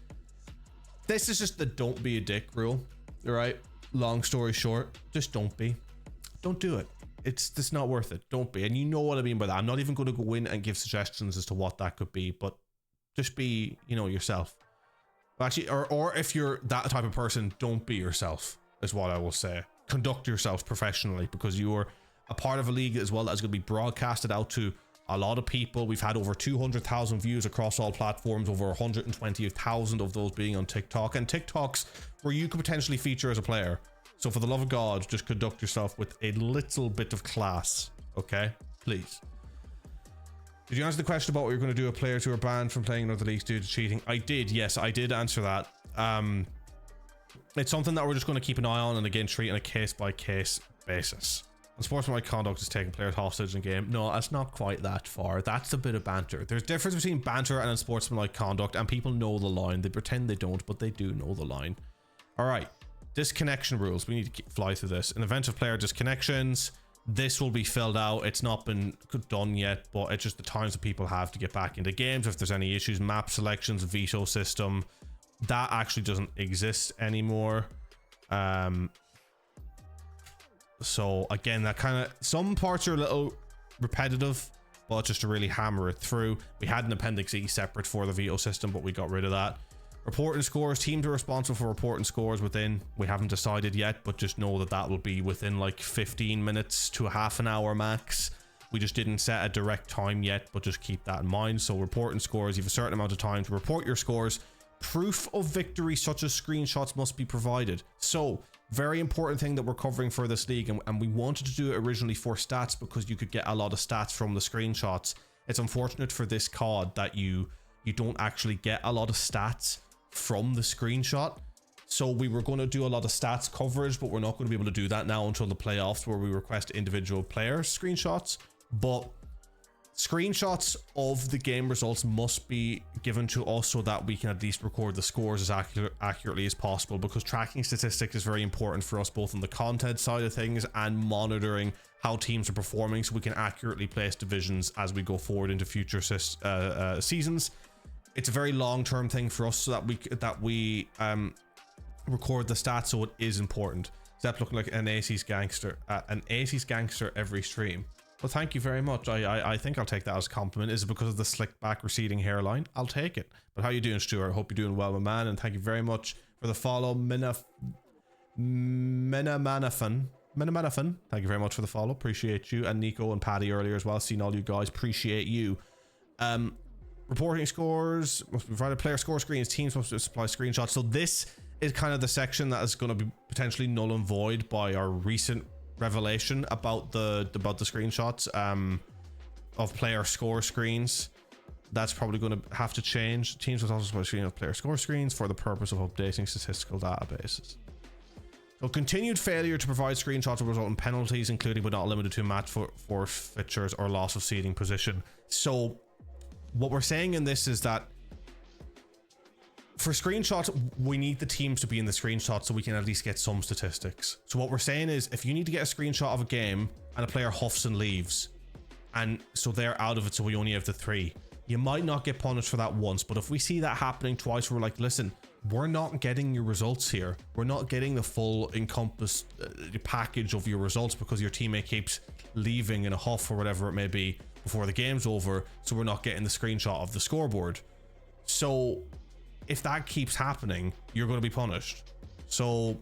This is just the don't be a dick rule, right? Long story short, just don't be. Don't do it. It's just not worth it. Don't be. And you know what I mean by that. I'm not even going to go in and give suggestions as to what that could be, but just be, you know, yourself. Actually, or if you're that type of person, don't be yourself, is what I will say. Conduct yourself professionally, because you are a part of a league as well that is going to be broadcasted out to a lot of people. We've had over 200,000 views across all platforms, over 120,000 of those being on TikTok, and TikToks where you could potentially feature as a player. So for the love of God, just conduct yourself with a little bit of class, okay? Please. Did you answer the question about what you're going to do with players who are banned from playing in other leagues due to cheating? I did, yes, I did answer that. It's something that we're just going to keep an eye on, and again, treat on a case-by-case basis. Unsportsmanlike conduct is taking players hostage in game. No, that's not quite that far. That's a bit of banter. There's a difference between banter and unsportsmanlike conduct, and people know the line. They pretend they don't, but they do know the line. All right, disconnection rules. We need to fly through this. In the event of player disconnections, this will be filled out. It's not been done yet, but it's just the times that people have to get back into games. If there's any issues, map selections, veto system, that actually doesn't exist anymore. So again, that kind of, some parts are a little repetitive, but just to really hammer it through, we had an Appendix E separate for the veto system, but we got rid of that. Reporting scores, teams are responsible for reporting scores within, we haven't decided yet, but just know that that will be within like 15 minutes to a half an hour max. We just didn't set a direct time yet, but just keep that in mind. So reporting scores, you have a certain amount of time to report your scores. Proof of victory such as screenshots must be provided. So very important thing that we're covering for this league, and we wanted to do it originally for stats because you could get a lot of stats from the screenshots. It's unfortunate for this COD that you don't actually get a lot of stats from the screenshot. So we were going to do a lot of stats coverage, but we're not going to be able to do that now until the playoffs, where we request individual player screenshots. But screenshots of the game results must be given to us so that we can at least record the scores as accurately as possible, because tracking statistics is very important for us, both on the content side of things and monitoring how teams are performing, so we can accurately place divisions as we go forward into future seasons. It's a very long-term thing for us, so that we record the stats, so it is important. Zep looking like an 80s gangster every stream. Well, thank you very much. I think I'll take that as a compliment. Is it because of the slick back receding hairline? I'll take it. But how you doing, Stuart? I hope you're doing well, my man, and thank you very much for the follow. Menamanafan. Thank you very much for the follow. Appreciate you. And Nico and Paddy earlier as well. Seeing all you guys. Appreciate you. Reporting scores must be provided. Player score screens. Teams must supply screenshots. So this is kind of the section that is going to be potentially null and void by our recent revelation about the screenshots of player score screens. That's probably going to have to change. Teams must also supply screen of player score screens for the purpose of updating statistical databases. So continued failure to provide screenshots will result in penalties, including but not limited to match forfeitures or loss of seating position. So what we're saying in this is that for screenshots, we need the teams to be in the screenshot so we can at least get some statistics. So what we're saying is, if you need to get a screenshot of a game and a player huffs and leaves, and so they're out of it, so we only have the 3, You might not get punished for that once, but if we see that happening twice, we're like, listen, we're not getting your results here. We're not getting the full encompassed package of your results because your teammate keeps leaving in a huff or whatever it may be before the game's over. So we're not getting the screenshot of the scoreboard. So if that keeps happening, you're going to be punished. So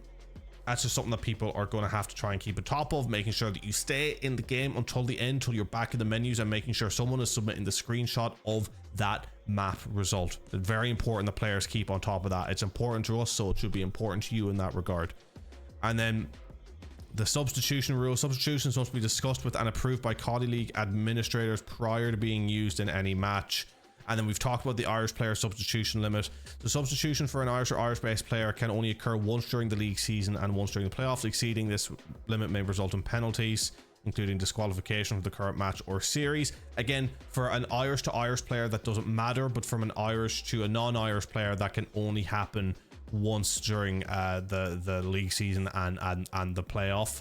that's just something that people are going to have to try and keep on top of, making sure that you stay in the game until the end, until you're back in the menus, and making sure someone is submitting the screenshot of that map result. It's very important that players keep on top of that. It's important to us, so it should be important to you in that regard. And then the substitution rule. Substitutions must be discussed with and approved by COD League administrators prior to being used in any match. And then we've talked about the Irish player substitution limit. The substitution for an Irish or Irish-based player can only occur once during the league season and once during the playoffs. Exceeding this limit may result in penalties, including disqualification from the current match or series. Again, for an Irish to Irish player, that doesn't matter, but from an Irish to a non-Irish player, that can only happen once during the league season and the playoff.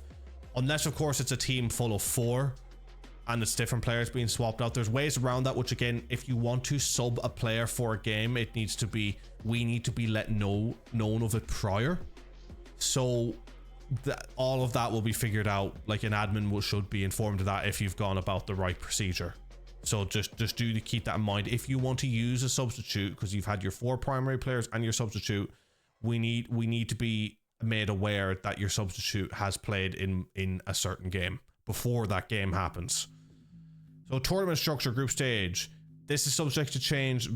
Unless, of course, it's a team full of 4. And it's different players being swapped out. There's ways around that, which again, if you want to sub a player for a game, it needs to be, we need to be let known of it prior. So that all of that will be figured out. Like an admin should be informed of that if you've gone about the right procedure. So just do to keep that in mind. If you want to use a substitute, because you've had your 4 primary players and your substitute, we need to be made aware that your substitute has played in a certain game before that game happens. So tournament structure, group stage. This is subject to change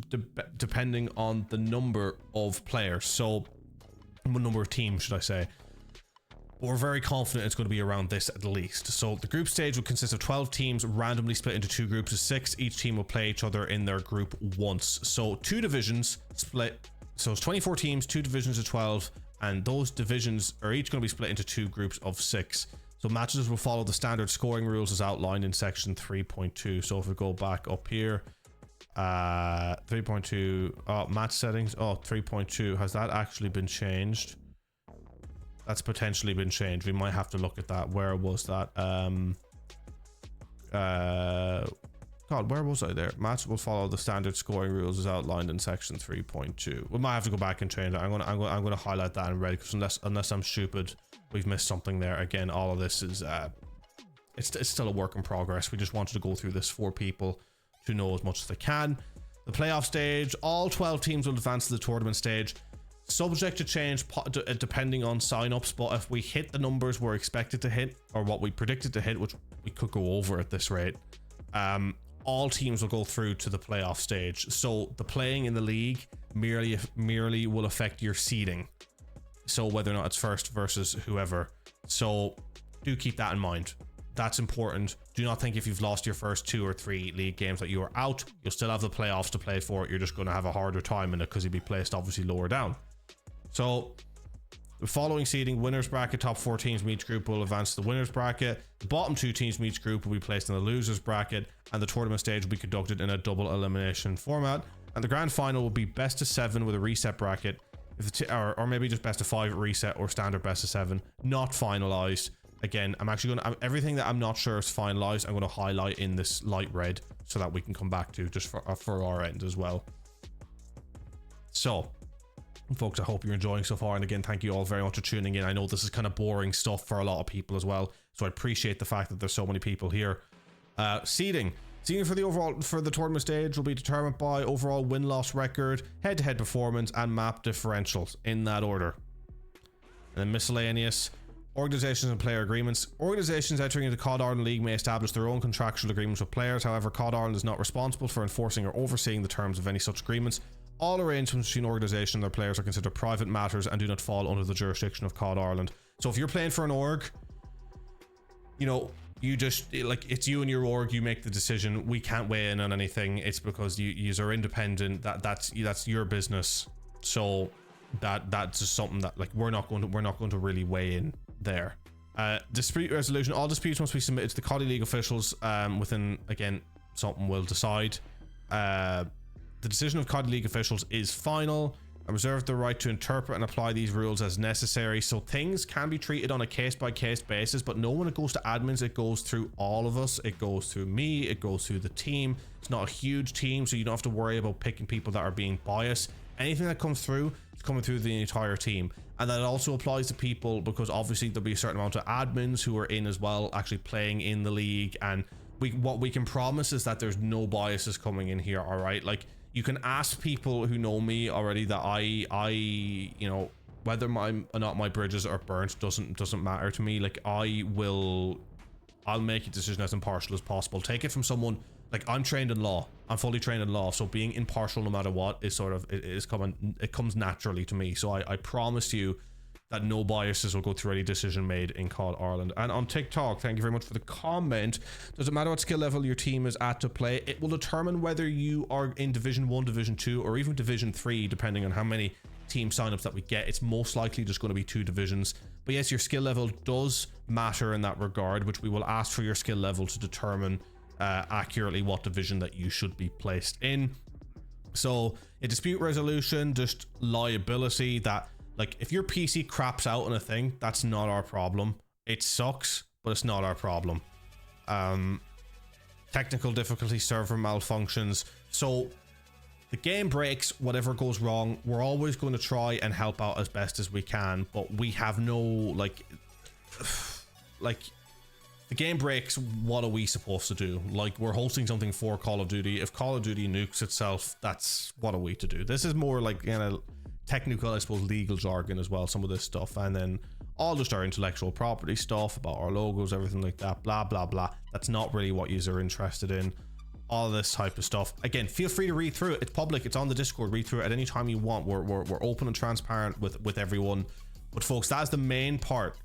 depending on the number of players. So the number of teams, should I say. But we're very confident it's going to be around this at least. So the group stage will consist of 12 teams randomly split into 2 groups of 6. Each team will play each other in their group once. So 2 divisions split. So it's 24 teams, 2 divisions of 12. And those divisions are each going to be split into 2 groups of 6. So matches will follow the standard scoring rules as outlined in section 3.2. So if we go back up here, 3.2, match settings, 3.2, has that actually been changed? That's potentially been changed. We might have to look at that. Where was that? God, where was I there? Match will follow the standard scoring rules as outlined in section 3.2. We might have to go back and change that. I'm gonna highlight that in red, because unless I'm stupid, we've missed something there. Again, all of this is it's still a work in progress. We just wanted to go through this for people to know as much as they can. The playoff stage, all 12 teams will advance to the tournament stage, subject to change depending on sign-ups. But if we hit the numbers we're expected to hit, or what we predicted to hit, which we could go over at this rate, all teams will go through to the playoff stage. So the playing in the league merely will affect your seeding. So whether or not it's first versus whoever. So do keep that in mind. That's important. Do not think if you've lost your first 2 or 3 league games that you are out. You'll still have the playoffs to play for it. You're just going to have a harder time in it because you'll be placed obviously lower down. So the following seeding: winners bracket, top 4 teams from each group will advance to the winners bracket. The bottom 2 teams from each group will be placed in the losers bracket, and the tournament stage will be conducted in a double elimination format. And the grand final will be best of 7 with a reset bracket, or maybe just best of 5 reset or standard best of 7, not finalized. Again, I'm actually going to, everything that I'm not sure is finalized, I'm going to highlight in this light red so that we can come back to just for our end as well. So folks, I hope you're enjoying so far, and again, thank you all very much for tuning in. I know this is kind of boring stuff for a lot of people as well, so I appreciate the fact that there's so many people here. Seeding for the tournament stage will be determined by overall win-loss record, head-to-head performance, and map differentials in that order. And then miscellaneous: organizations and player agreements. Organizations entering into COD Ireland League may establish their own contractual agreements with players. However, COD Ireland is not responsible for enforcing or overseeing the terms of any such agreements. All arrangements between organization and their players are considered private matters and do not fall under the jurisdiction of COD Ireland. So if you're playing for an org, you know, you just, like, it's you and your org, you make the decision. We can't weigh in on anything. It's because you are independent. That's your business. So that's just something that, like, we're not going to really weigh in there. Dispute resolution: all disputes must be submitted to the COD League officials within, again, something we'll decide. The decision of COD League officials is final. and reserve the right to interpret and apply these rules as necessary. So things can be treated on a case-by-case basis, but no, when it goes to admins, it goes through all of us. It goes through me, it goes through the team. It's not a huge team, so you don't have to worry about picking people that are being biased. Anything that comes through is coming through the entire team. And that also applies to people, because obviously there'll be a certain amount of admins who are in as well, actually playing in the league. And what we can promise is that there's no biases coming in here, all right? Like, you can ask people who know me already that I you know, whether or not my bridges are burnt doesn't matter to me. Like, I'll make a decision as impartial as possible. Take it from someone, like, I'm trained in law. I'm fully trained in law, so being impartial no matter what is sort of, it comes naturally to me. So I promise you that no biases will go through any decision made in COD Ireland. And on TikTok, thank you very much for the comment. Doesn't matter what skill level your team is at to play, it will determine whether you are in Division 1, Division 2, or even Division 3, depending on how many team signups that we get. It's most likely just going to be 2 divisions. But yes, your skill level does matter in that regard, which we will ask for your skill level to determine accurately what division that you should be placed in. So a dispute resolution, just liability, that, like, if your PC craps out on a thing, that's not our problem. It sucks, but it's not our problem. Technical difficulty, server malfunctions. So the game breaks, whatever goes wrong, we're always going to try and help out as best as we can, but we have no, like, the game breaks, what are we supposed to do? Like, we're hosting something for Call of Duty. If Call of Duty nukes itself, that's what are we to do? This is more like, you know, technical, I suppose, legal jargon as well, some of this stuff, and then all just our intellectual property stuff about our logos, everything like that, blah blah blah. That's not really what you are interested in. All this type of stuff, again, feel free to read through it. It's public, it's on the Discord. Read through it at any time you want. We're open and transparent with everyone. But folks, that's the main part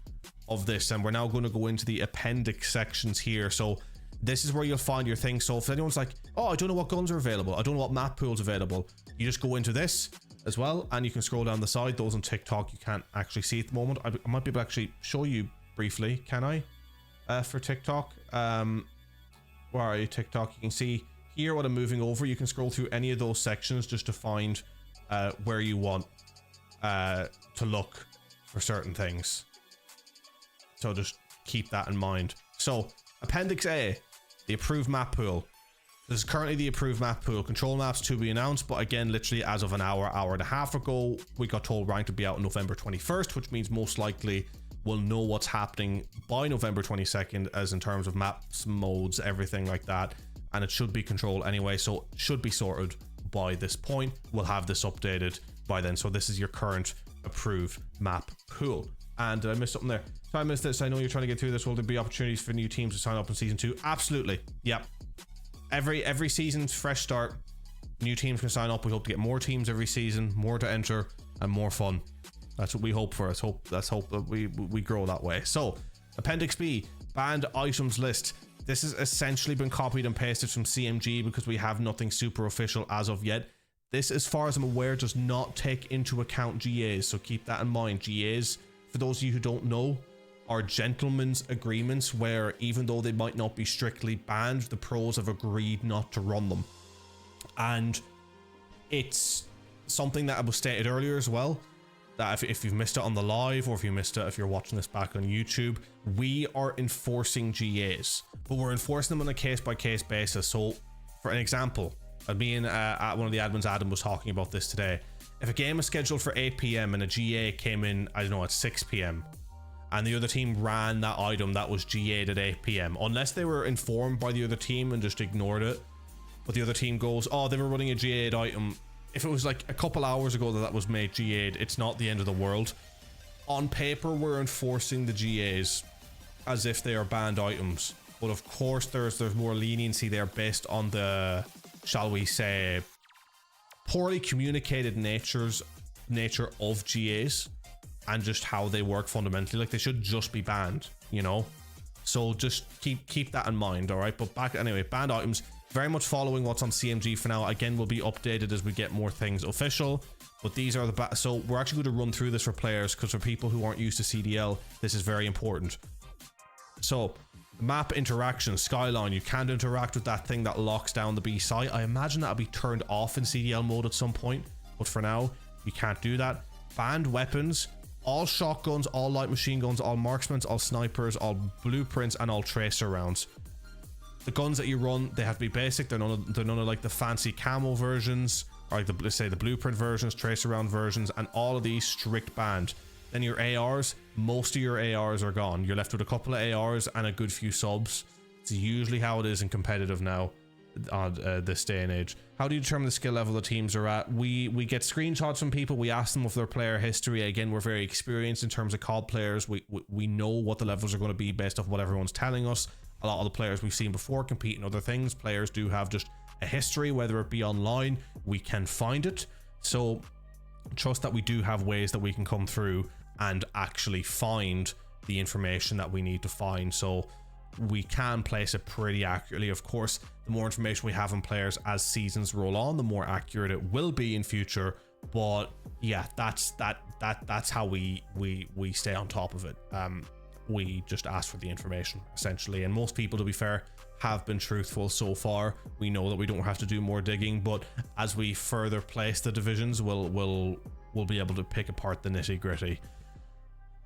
of this, and we're now going to go into the appendix sections here. So this is where you'll find your thing. So if anyone's like, oh, I don't know what guns are available, I don't know what map pools available, you just go into this as well, and you can scroll down the side. Those on TikTok you can't actually see at the moment. I might be able to actually show you briefly, can I, for TikTok? Where are you, TikTok? You can see here what I'm moving over. You can scroll through any of those sections just to find where you want to look for certain things. So just keep that in mind. So Appendix A, the approved map pool. This is currently the approved map pool. Control maps to be announced, but again, literally as of an hour and a half ago, we got told rank to be out on November 21st, which means most likely we'll know what's happening by November 22nd, as in terms of maps, modes, everything like that. And it should be control anyway, so it should be sorted by this point. We'll have this updated by then. So this is your current approved map pool. And did I miss something there? So I missed this. I know you're trying to get through this. Will there be opportunities for new teams to sign up in season 2? Absolutely. Yep. Every season's fresh start. New teams can sign up. We hope to get more teams every season, more to enter, and more fun. That's what we hope for. Let's hope that we grow that way. So Appendix B, banned items list. This has essentially been copied and pasted from CMG because we have nothing super official as of yet. This, as far as I'm aware, does not take into account GAs, so keep that in mind. GAs, for those of you who don't know, are gentlemen's agreements where even though they might not be strictly banned, the pros have agreed not to run them. And it's something that was stated earlier as well, that if you've missed it on the live, or if you missed it if you're watching this back on YouTube, we are enforcing GAs, but we're enforcing them on a case-by-case basis. So for an example, me and one of the admins, Adam, was talking about this today. If a game is scheduled for 8 PM and a GA came in, I don't know, at 6 PM, and the other team ran that item that was GA'd at 8 PM, unless they were informed by the other team and just ignored it, but the other team goes, oh, they were running a GA'd item. If it was like a couple hours ago that was made GA'd, it's not the end of the world. On paper, we're enforcing the GAs as if they are banned items, but of course there's more leniency there based on the, shall we say, poorly communicated nature of GAs and just how they work fundamentally. Like, they should just be banned, you know? So just keep that in mind, all right? But back, anyway, banned items, very much following what's on CMG for now. Again, will be updated as we get more things official, but these are the so we're actually going to run through this for players, because for people who aren't used to CDL, this is very important. So map interaction, Skyline, you can't interact with that thing that locks down the B site. I imagine that'll be turned off in CDL mode at some point, but for now, You can't do that. Banned weapons, all shotguns, all light machine guns, all marksmen, all snipers, all blueprints, and all tracer rounds. The guns that you run, they have to be basic. They're none of like the fancy camo versions, or like let's say the blueprint versions, tracer round versions, and all of these strict banned. Then your ARs, most of your ARs are gone. You're left with a couple of ARs and a good few subs. It's usually how it is in competitive now on this day and age. How do you determine the skill level the teams are at? We get screenshots from people. We ask them of their player history. Again, we're very experienced in terms of COD players. We know what the levels are going to be based off what everyone's telling us. A lot of the players we've seen before compete in other things. Players do have just a history, whether it be online, we can find it. So trust that we do have ways that we can come through and actually find the information that we need to find, so we can place it pretty accurately. Of course, the more information we have on players as seasons roll on, the more accurate it will be in future. But yeah, that's how we stay on top of it. We just ask for the information essentially, and most people, to be fair, have been truthful so far. We know that we don't have to do more digging, but as we further place the divisions, we'll be able to pick apart the nitty-gritty.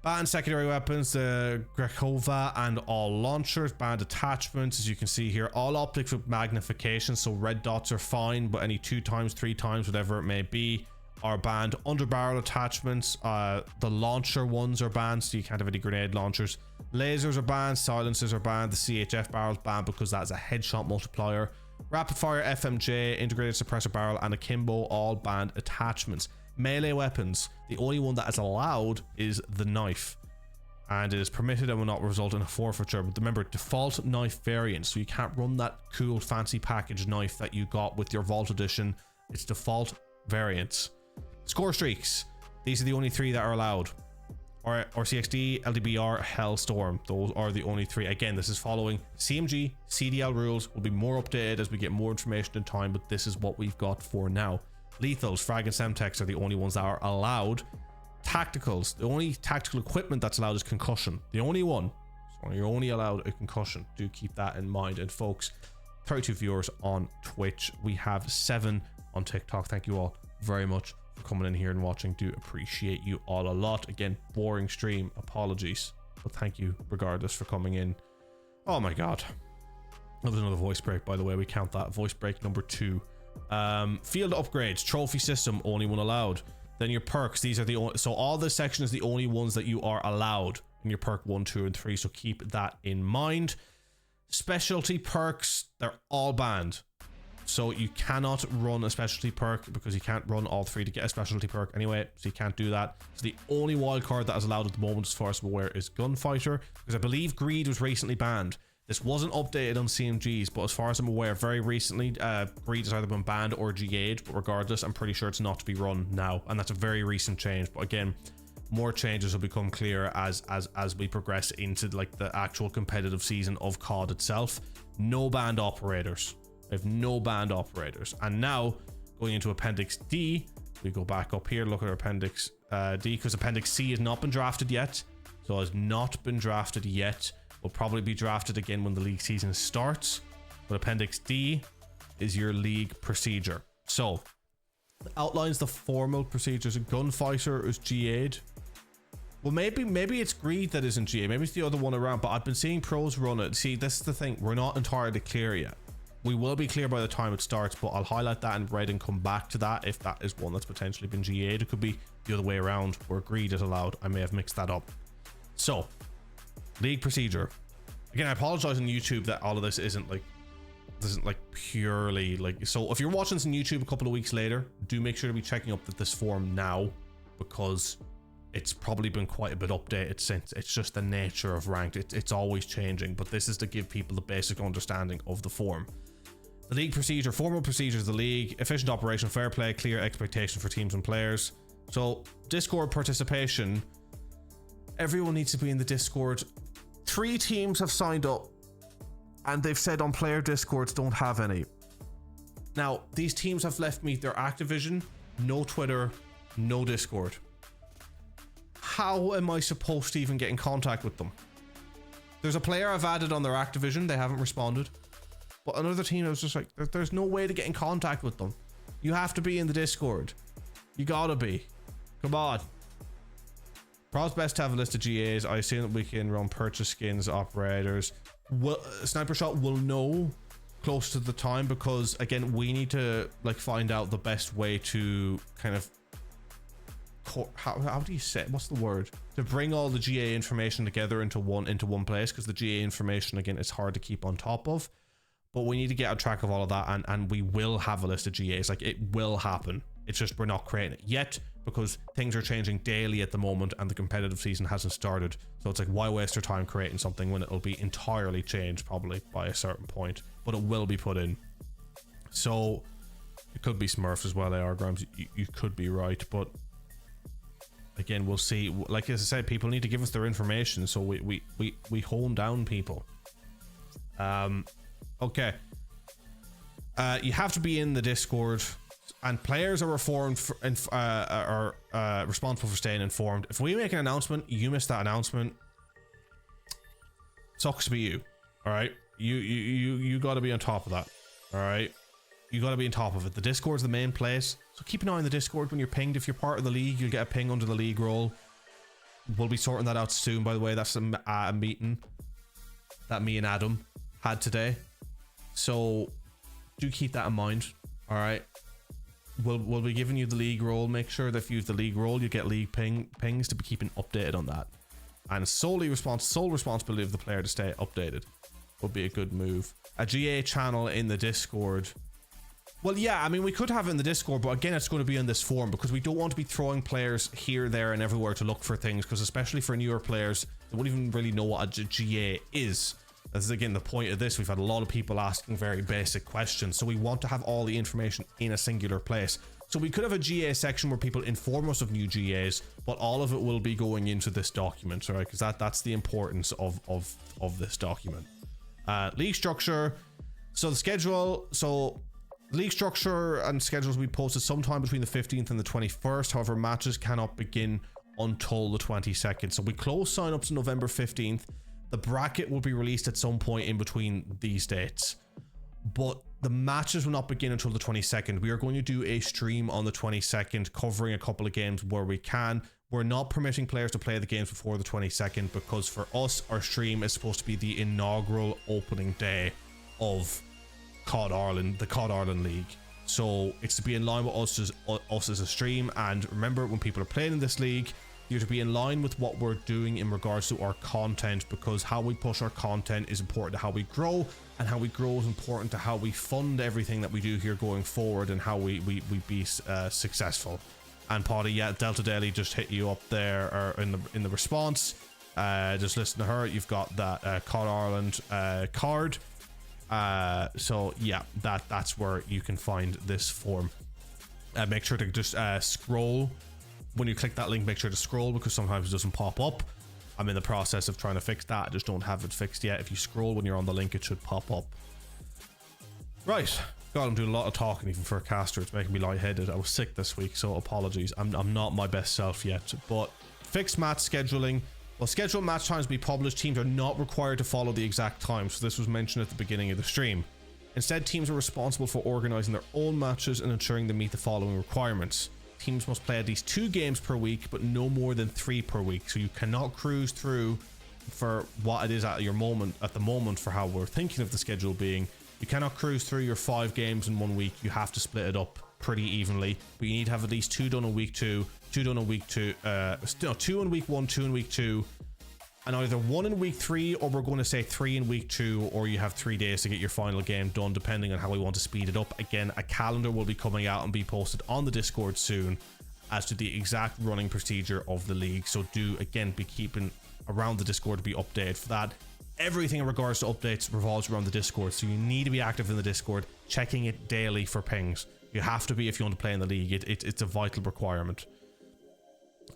Banned secondary weapons, the Grekova and all launchers. Banned attachments, as you can see here, all optics with magnification, so red dots are fine, but any 2 times, 3 times, whatever it may be, are banned. Under barrel attachments, the launcher ones are banned, so you can't have any grenade launchers. Lasers are banned, silencers are banned, the CHF barrel's banned because that's a headshot multiplier. Rapid fire FMJ, integrated suppressor barrel, and akimbo, all banned attachments. Melee weapons, the only one that is allowed is the knife, and it is permitted and will not result in a forfeiture. But remember, default knife variant, so you can't run that cool fancy package knife that you got with your Vault Edition. It's default variants. Score streaks, these are the only 3 that are allowed. Or CXD, LDBR, Hellstorm, those are the only 3. Again, this is following CMG CDL rules. Will be more updated as we get more information in time, but this is what we've got for now. Lethals, frag and semtex are the only ones that are allowed. Tacticals, the only tactical equipment that's allowed is concussion. The only one. So you're only allowed a concussion. Do keep that in mind. And folks, 32 viewers on Twitch. We have 7 on TikTok. Thank you all very much for coming in here and watching. Do appreciate you all a lot. Again, boring stream. Apologies. But thank you regardless for coming in. Oh my God. That was another voice break, by the way. We count that. Voice break number 2. Field upgrades, trophy system, only one allowed. Then your perks, these are the only, so all this section is the only ones that you are allowed in your perk 1, 2, and 3, so keep that in mind. Specialty perks, they're all banned, so you cannot run a specialty perk because you can't run all 3 to get a specialty perk anyway, so you can't do that. So the only wildcard that is allowed at the moment, as far as I'm aware, is Gunfighter, because I believe Greed was recently banned. This wasn't updated on CMGs, but as far as I'm aware, very recently, Greed has either been banned or GA'd, but regardless, I'm pretty sure it's not to be run now, and that's a very recent change. But again, more changes will become clear as we progress into like the actual competitive season of COD itself. No banned operators. I have no banned operators. And now, going into Appendix D, we go back up here, look at our Appendix D, because Appendix C has not been drafted yet. So it has not been drafted yet. Will probably be drafted again when the league season starts. But Appendix D is your league procedure. So it outlines the formal procedures. A gunfighter is GA'd. Well, maybe it's Greed that isn't GA. Maybe it's the other one around. But I've been seeing pros run it. See, this is the thing. We're not entirely clear yet. We will be clear by the time it starts, but I'll highlight that in red and come back to that if that is one that's potentially been GA'd. It could be the other way around where Greed is allowed. I may have mixed that up. So league procedure. Again, I apologize on YouTube that all of this isn't like purely like, so if you're watching this on YouTube a couple of weeks later, do make sure to be checking up this form now, because it's probably been quite a bit updated since. It's just the nature of ranked. It's always changing, but this is to give people the basic understanding of the form. The league procedure, formal procedures of the league, efficient operation, fair play, clear expectation for teams and players. So Discord participation, everyone needs to be in the Discord. 3 teams have signed up and they've said on player Discords don't have any. Now, these teams have left me their Activision, no Twitter, no Discord. How am I supposed to even get in contact with them? There's a player I've added on their Activision, they haven't responded. But another team, I was just like, there's no way to get in contact with them. You have to be in the Discord. You gotta be. Come on. Probably best to have a list of GAs. I assume that we can run purchase skins, operators. Well, Sniper Shot will know close to the time, because again, we need to like find out the best way to kind of how do you say it? What's the word, to bring all the GA information together into one place, because the GA information again is hard to keep on top of. But we need to get on track of all of that, and we will have a list of GAs. Like, it will happen. It's just we're not creating it yet because things are changing daily at the moment and the competitive season hasn't started. So it's like, why waste your time creating something when it'll be entirely changed probably by a certain point, but it will be put in. So it could be Smurfs as well, AR Grimes. You could be right, but again, we'll see. Like as I said, people need to give us their information, so we hone down people. Okay. You have to be in the Discord, and players are responsible for staying informed. If we make an announcement, you miss that announcement, sucks to be you. All right, you got to be on top of that. All right, you got to be on top of it. The Discord's the main place, so keep an eye on the Discord when you're pinged. If you're part of the league, you'll get a ping under the league role. We'll be sorting that out soon, by the way. That's a meeting that me and Adam had today, so do keep that in mind. All right, we'll be giving you the league role. Make sure that if you use the league role, you get league pings to be keeping updated on that, and sole responsibility of the player to stay updated would be a good move. A GA channel in the Discord. Well, yeah, I mean, we could have it in the Discord, but again, it's going to be in this form because we don't want to be throwing players here, there, and everywhere to look for things, because especially for newer players, they won't even really know what a GA is. This is again the point of this. We've had a lot of people asking very basic questions, so we want to have all the information in a singular place. So we could have a GA section where people inform us of new GAs, but all of it will be going into this document, all right? Because that's the importance of this document. League structure. So the schedule. So league structure and schedules will be posted sometime between the 15th and the 21st. However, matches cannot begin until the 22nd. So we close signups on November 15th. The bracket will be released at some point in between these dates, but the matches will not begin until the 22nd. We are going to do a stream on the 22nd covering a couple of games where we can. We're not permitting players to play the games before the 22nd because for us, our stream is supposed to be the inaugural opening day of COD Ireland, the COD Ireland League. So it's to be in line with us as a stream. And remember, when people are playing in this league, you're to be in line with what we're doing in regards to our content, because how we push our content is important to how we grow, and how we grow is important to how we fund everything that we do here going forward, and how we be successful. And Potty, yeah, Delta Daily just hit you up there or in the response. Just listen to her. You've got that COD Ireland card. So yeah, that's where you can find this form. Make sure to just scroll. When you click that link, make sure to scroll, because sometimes it doesn't pop up. I'm in the process of trying to fix that. I just don't have it fixed yet. If you scroll when you're on the link, it should pop up. Right. God, I'm doing a lot of talking even for a caster. It's making me lightheaded. I was sick this week, so apologies. I'm not my best self yet. But fixed match scheduling. Well, scheduled match times will be published. Teams are not required to follow the exact times. So this was mentioned at the beginning of the stream. Instead, teams are responsible for organizing their own matches and ensuring they meet the following requirements. Teams must play at least 2 games per week, but no more than 3 per week. So you cannot cruise through for what it is at the moment for how we're thinking of the schedule being. You cannot cruise through your 5 games in 1 week. You have to split it up pretty evenly, but you need to have at least 2 done in week 2, 2 done in week 2, 2 in week 1, 2 in week 2, and either 1 in week 3, or we're going to say 3 in week 2, or you have 3 days to get your final game done, depending on how we want to speed it up. Again, a calendar will be coming out and be posted on the Discord soon as to the exact running procedure of the league. So do, again, be keeping around the Discord to be updated for that. Everything in regards to updates revolves around the Discord, so you need to be active in the Discord, checking it daily for pings. You have to be if you want to play in the league. It's a vital requirement.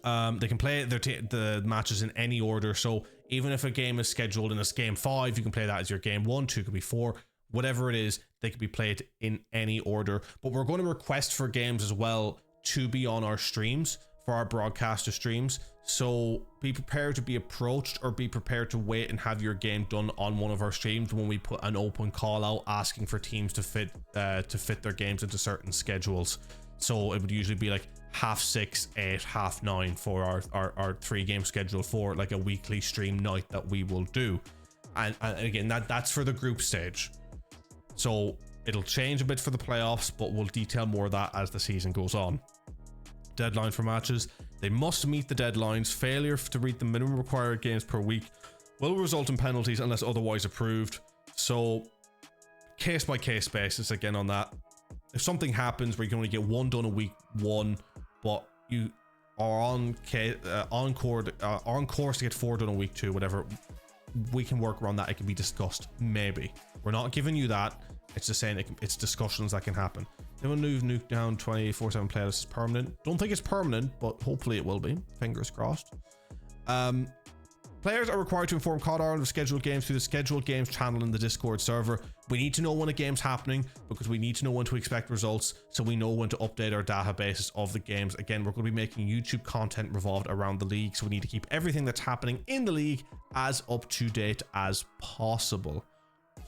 They can play the matches in any order, so even if a game is scheduled in a game 5, you can play that as your game 1, 2 could be 4, whatever it is, they can be played in any order. But we're going to request for games as well to be on our streams, for our broadcaster streams, so be prepared to be approached, or be prepared to wait and have your game done on one of our streams when we put an open call out asking for teams to fit their games into certain schedules. So it would usually be like, 6:30, 8, 9:30 for our 3-game schedule for like a weekly stream night that we will do. And again, that's for the group stage. So it'll change a bit for the playoffs, but we'll detail more of that as the season goes on. Deadline for matches. They must meet the deadlines. Failure to meet the minimum required games per week will result in penalties unless otherwise approved. So case by case basis again on that. If something happens where you can only get 1 done a week 1, but you are on course to get 4 done a week 2, whatever, we can work around that. It can be discussed. Maybe. We're not giving you that. It's just saying it's discussions that can happen. They will move nuke down 24/7 playlist is permanent. Don't think it's permanent, but hopefully it will be. Fingers crossed. Players are required to inform COD Ireland of scheduled games through the scheduled games channel in the Discord server. We need to know when a game's happening because we need to know when to expect results, so we know when to update our databases of the games. Again, we're going to be making YouTube content revolved around the league, so we need to keep everything that's happening in the league as up to date as possible.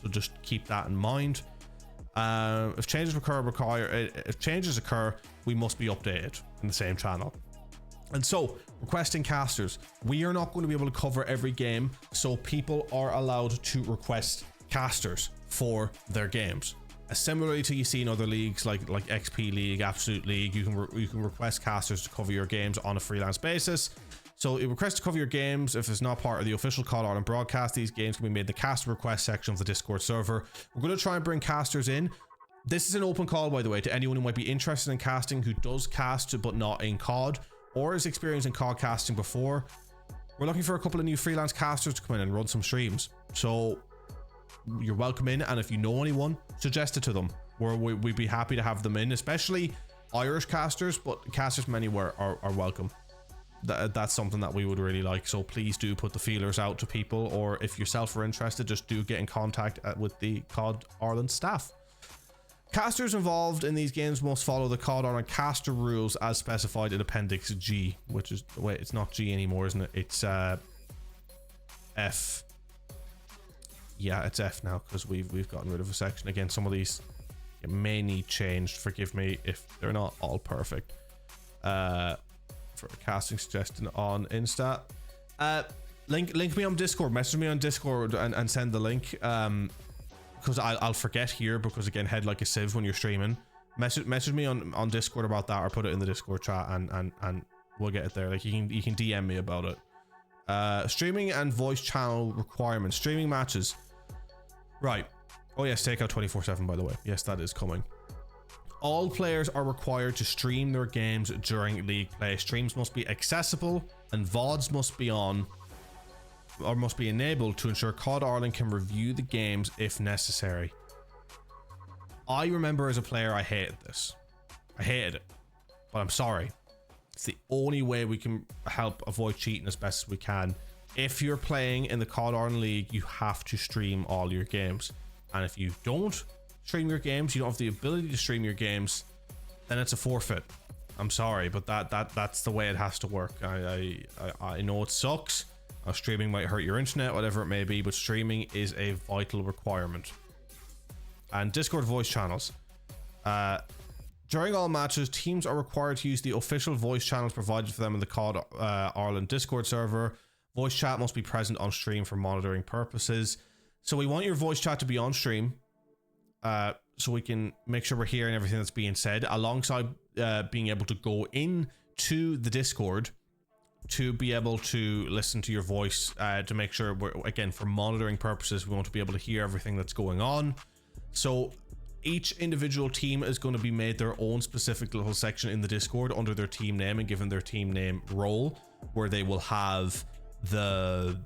So just keep that in mind. If changes occur, we must be updated in the same channel. And so, requesting casters. We are not going to be able to cover every game, so people are allowed to request casters for their games. Similarly to you see in other leagues like XP League, Absolute League, you can request casters to cover your games on a freelance basis. So you request to cover your games. If it's not part of the official COD Ireland broadcast, these games can be made in the caster request section of the Discord server. We're going to try and bring casters in. This is an open call, by the way, to anyone who might be interested in casting, who does cast but not in COD, or is experienced in COD casting before. We're looking for a couple of new freelance casters to come in and run some streams. So you're welcome in, and if you know anyone, suggest it to them. We'd be happy to have them in, especially Irish casters, but casters from anywhere are welcome. That's something that we would really like, so please do put the feelers out to people, or if yourself are interested, just do get in contact with the COD Ireland staff. Casters involved in these games must follow the COD Ireland caster rules as specified in Appendix G, which is, wait, it's not G anymore, isn't it? It's F. Yeah, it's F now, because we've gotten rid of a section. Again, some of these may need changed. Forgive me if they're not all perfect. For a casting suggestion on Insta, link me on Discord, message me on Discord and send the link, because I'll forget here, because again, head like a sieve when you're streaming. Message me on Discord about that, or put it in the Discord chat, and we'll get it there. Like you can DM me about it. Streaming and voice channel requirements. Streaming matches, right? Oh yes, take out 24/7, by the way. Yes, that is coming. All players are required to stream their games during league play. Streams must be accessible and VODs must be on, or must be enabled, to ensure COD Ireland can review the games if necessary. I remember as a player I hated this. I hated it, but I'm sorry. It's the only way we can help avoid cheating as best as we can. If you're playing in the COD Ireland League, you have to stream all your games, and if you don't stream your games, you don't have the ability to stream your games, then it's a forfeit. I'm sorry, but that's the way it has to work. I know it sucks. Streaming might hurt your internet, whatever it may be, but streaming is a vital requirement. And Discord voice channels. During all matches, teams are required to use the official voice channels provided for them in the COD Ireland Discord server. Voice chat must be present on stream for monitoring purposes. So we want your voice chat to be on stream, so we can make sure we're hearing everything that's being said, alongside being able to go into the Discord to be able to listen to your voice, to make sure we're, again, for monitoring purposes, we want to be able to hear everything that's going on. So each individual team is going to be made their own specific little section in the Discord under their team name and given their team name role, where they will have the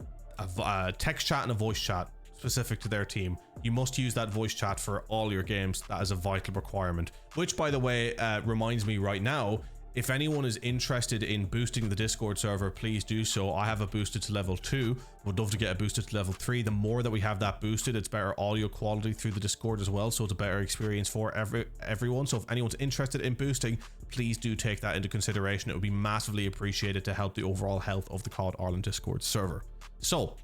text chat and a voice chat specific to their team. You must use that voice chat for all your games. That is a vital requirement, which, by the way, reminds me right now, if anyone is interested in boosting the Discord server, please do so. I have it boosted to level 2. Would love to get it boosted to level 3. The more that we have that boosted, it's better audio quality through the Discord as well, so it's a better experience for everyone. So if anyone's interested in boosting, please do take that into consideration. It would be massively appreciated to help the overall health of the COD Ireland Discord server. So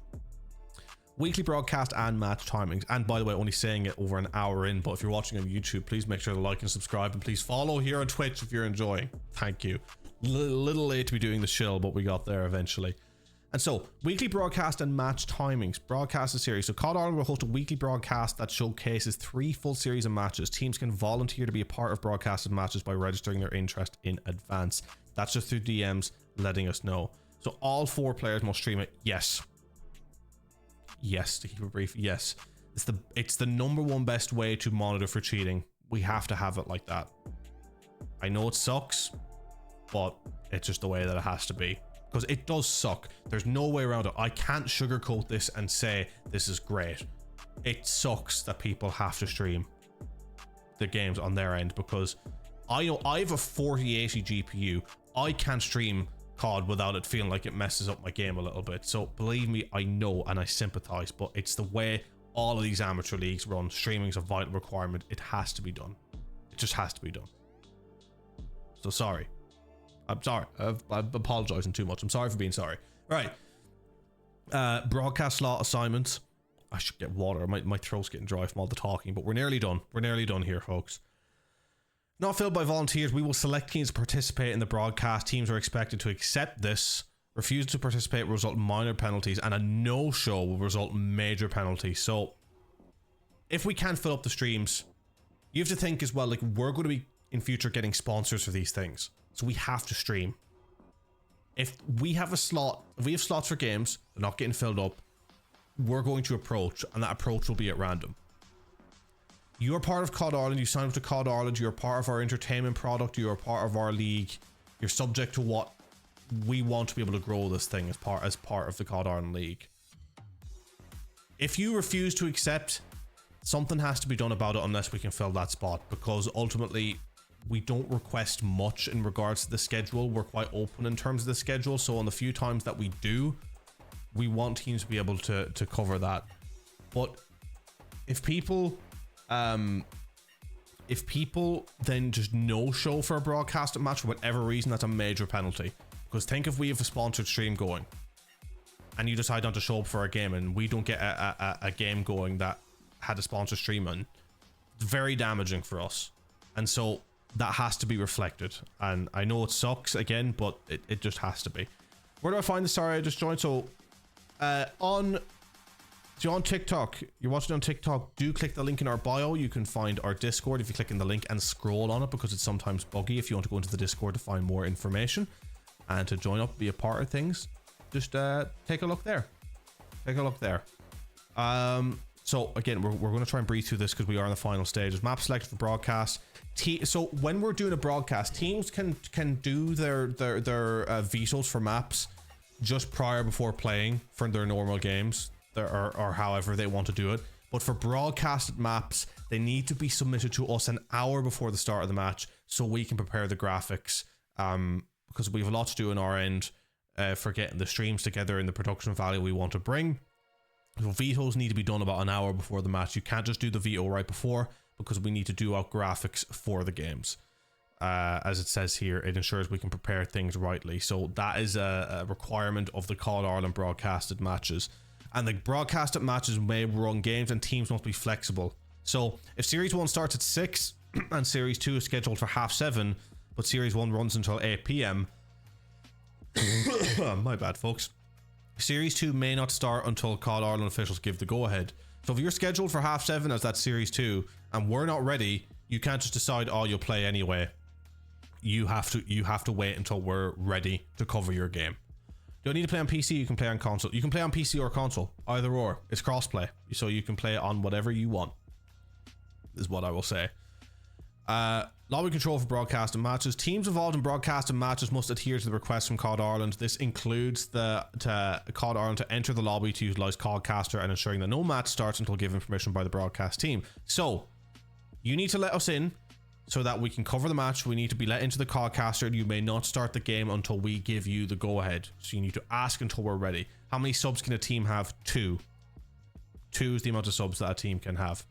weekly broadcast and match timings. And by the way, only saying it over an hour in, but if you're watching on YouTube, please make sure to like and subscribe, and please follow here on Twitch if you're enjoying. Thank you. Little late to be doing the shill, but we got there eventually. And so, weekly broadcast and match timings. Broadcast a series. So COD Ireland will host a weekly broadcast that showcases 3 full series of matches. Teams can volunteer to be a part of broadcasted matches by registering their interest in advance. That's just through DMs letting us know. So all 4 players must stream it. Yes. Yes, to keep it brief, yes. It's the #1 best way to monitor for cheating. We have to have it like that. I know it sucks, but it's just the way that it has to be. Because it does suck. There's no way around it. I can't sugarcoat this and say this is great. It sucks that people have to stream the games on their end, because I know I have a 4080 GPU. I can't stream COD without it feeling like it messes up my game a little bit. So believe me, I know and I sympathize, but it's the way all of these amateur leagues run. Streaming is a vital requirement. It has to be done. It just has to be done. So sorry. I'm sorry. I'm apologizing too much. I'm sorry for being sorry. Right. Broadcast slot assignments. I should get water. My throat's getting dry from all the talking, but we're nearly done. We're nearly done here, folks. Not filled by volunteers. We will select teams to participate in the broadcast. Teams are expected to accept this. Refusal to participate will result in minor penalties, and a no-show will result in major penalties. So, if we can't fill up the streams, you have to think as well, like, we're going to be in future getting sponsors for these things. So we have to stream. If we have a slot, if we have slots for games, they're not getting filled up, we're going to approach, and that approach will be at random. You're part of COD Ireland, you sign up to COD Ireland, you're part of our entertainment product, you're part of our league, you're subject to what we want to be able to grow this thing as part of the COD Ireland League. If you refuse to accept, something has to be done about it unless we can fill that spot, because ultimately we don't request much in regards to the schedule. We're quite open in terms of the schedule, so on the few times that we do, we want teams to be able to cover that. But if people then just no show for a broadcast match for whatever reason, that's a major penalty. Because think if we have a sponsored stream going and you decide not to show up for a game, and we don't get a game going that had a sponsored stream in, it's very damaging for us. And so that has to be reflected, and I know it sucks again, but it just has to be. Where do I find this? Sorry, I just joined. So on TikTok, you're watching on TikTok, do click the link in our bio. You can find our Discord if you click in the link and scroll on it, because it's sometimes buggy. If you want to go into the Discord to find more information and to join up, be a part of things, just take a look there. So again, we're going to try and breathe through this because we are in the final stages. Map selected for broadcast. So when we're doing a broadcast, teams can do their vetoes for maps just before playing for their normal games, or however they want to do it. But for broadcasted maps, they need to be submitted to us an hour before the start of the match, so we can prepare the graphics. Because we have a lot to do on our end for getting the streams together and the production value we want to bring. So vetoes need to be done about an hour before the match. You can't just do the veto right before, because we need to do out graphics for the games. As it says here, it ensures we can prepare things rightly. So that is a requirement of the COD Ireland broadcasted matches. And the broadcasted matches may run games, and teams must be flexible. So if Series 1 starts at 6 and Series 2 is scheduled for 7:30, but Series 1 runs until 8 PM. My bad, folks. Series 2 may not start until COD Ireland officials give the go-ahead. So if you're scheduled for 7:30 as that Series 2 and we're not ready, you can't just decide, oh, you'll play anyway. You have to wait until we're ready to cover your game. You don't need to play on PC, you can play on console. You can play on PC or console, either or. It's crossplay, so you can play it on whatever you want, is what I will say. Lobby control for broadcasting matches. Teams involved in broadcasting matches must adhere to the request from COD Ireland. This includes COD Ireland to enter the lobby to utilize CODcaster and ensuring that no match starts until given permission by the broadcast team. So, you need to let us in so that we can cover the match. We need to be let into the CODcaster, and you may not start the game until we give you the go-ahead. So you need to ask until we're ready. How many subs can a team have? 2. 2 is the amount of subs that a team can have.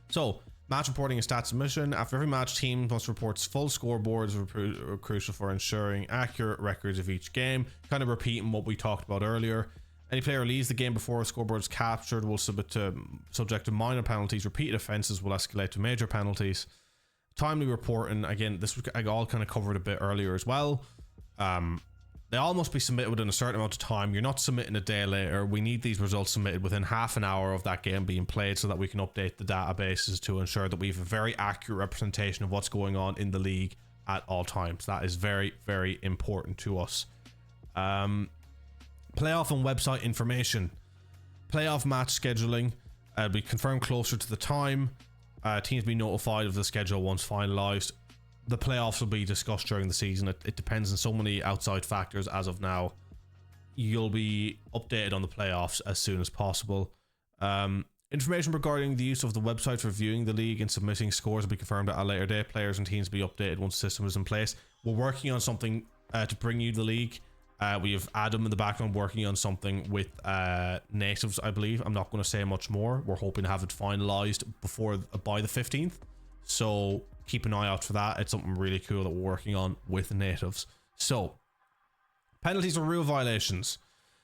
So, match reporting and stats submission. After every match, team must report full scoreboards, crucial for ensuring accurate records of each game. Kind of repeating what we talked about earlier. Any player leaves the game before a scoreboard is captured will subject to minor penalties. Repeated offenses will escalate to major penalties. Timely reporting, again, this was I all kind of covered a bit earlier as well. They all must be submitted within a certain amount of time. You're not submitting a day later. We need these results submitted within half an hour of that game being played so that we can update the databases to ensure that we have a very accurate representation of what's going on in the league at all times. That is very, very important to us. Playoff and website information. Playoff match scheduling will be confirmed closer to the time. Teams be notified of the schedule once finalized. The playoffs will be discussed during the season. It depends on so many outside factors as of now. You'll be updated on the playoffs as soon as possible. Information regarding the use of the website for viewing the league and submitting scores will be confirmed at a later date. Players and teams will be updated once the system is in place. We're working on something to bring you the league. We have Adam in the background working on something with natives, I believe. I'm not going to say much more. We're hoping to have it finalized by the 15th. So keep an eye out for that. It's something really cool that we're working on with natives. So, penalties or rule violations.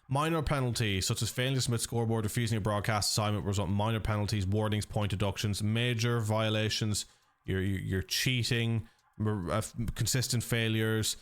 Minor penalties, such as failing to submit scoreboard, refusing a broadcast assignment, result in minor penalties, warnings, point deductions. Major violations, you're cheating, consistent failures,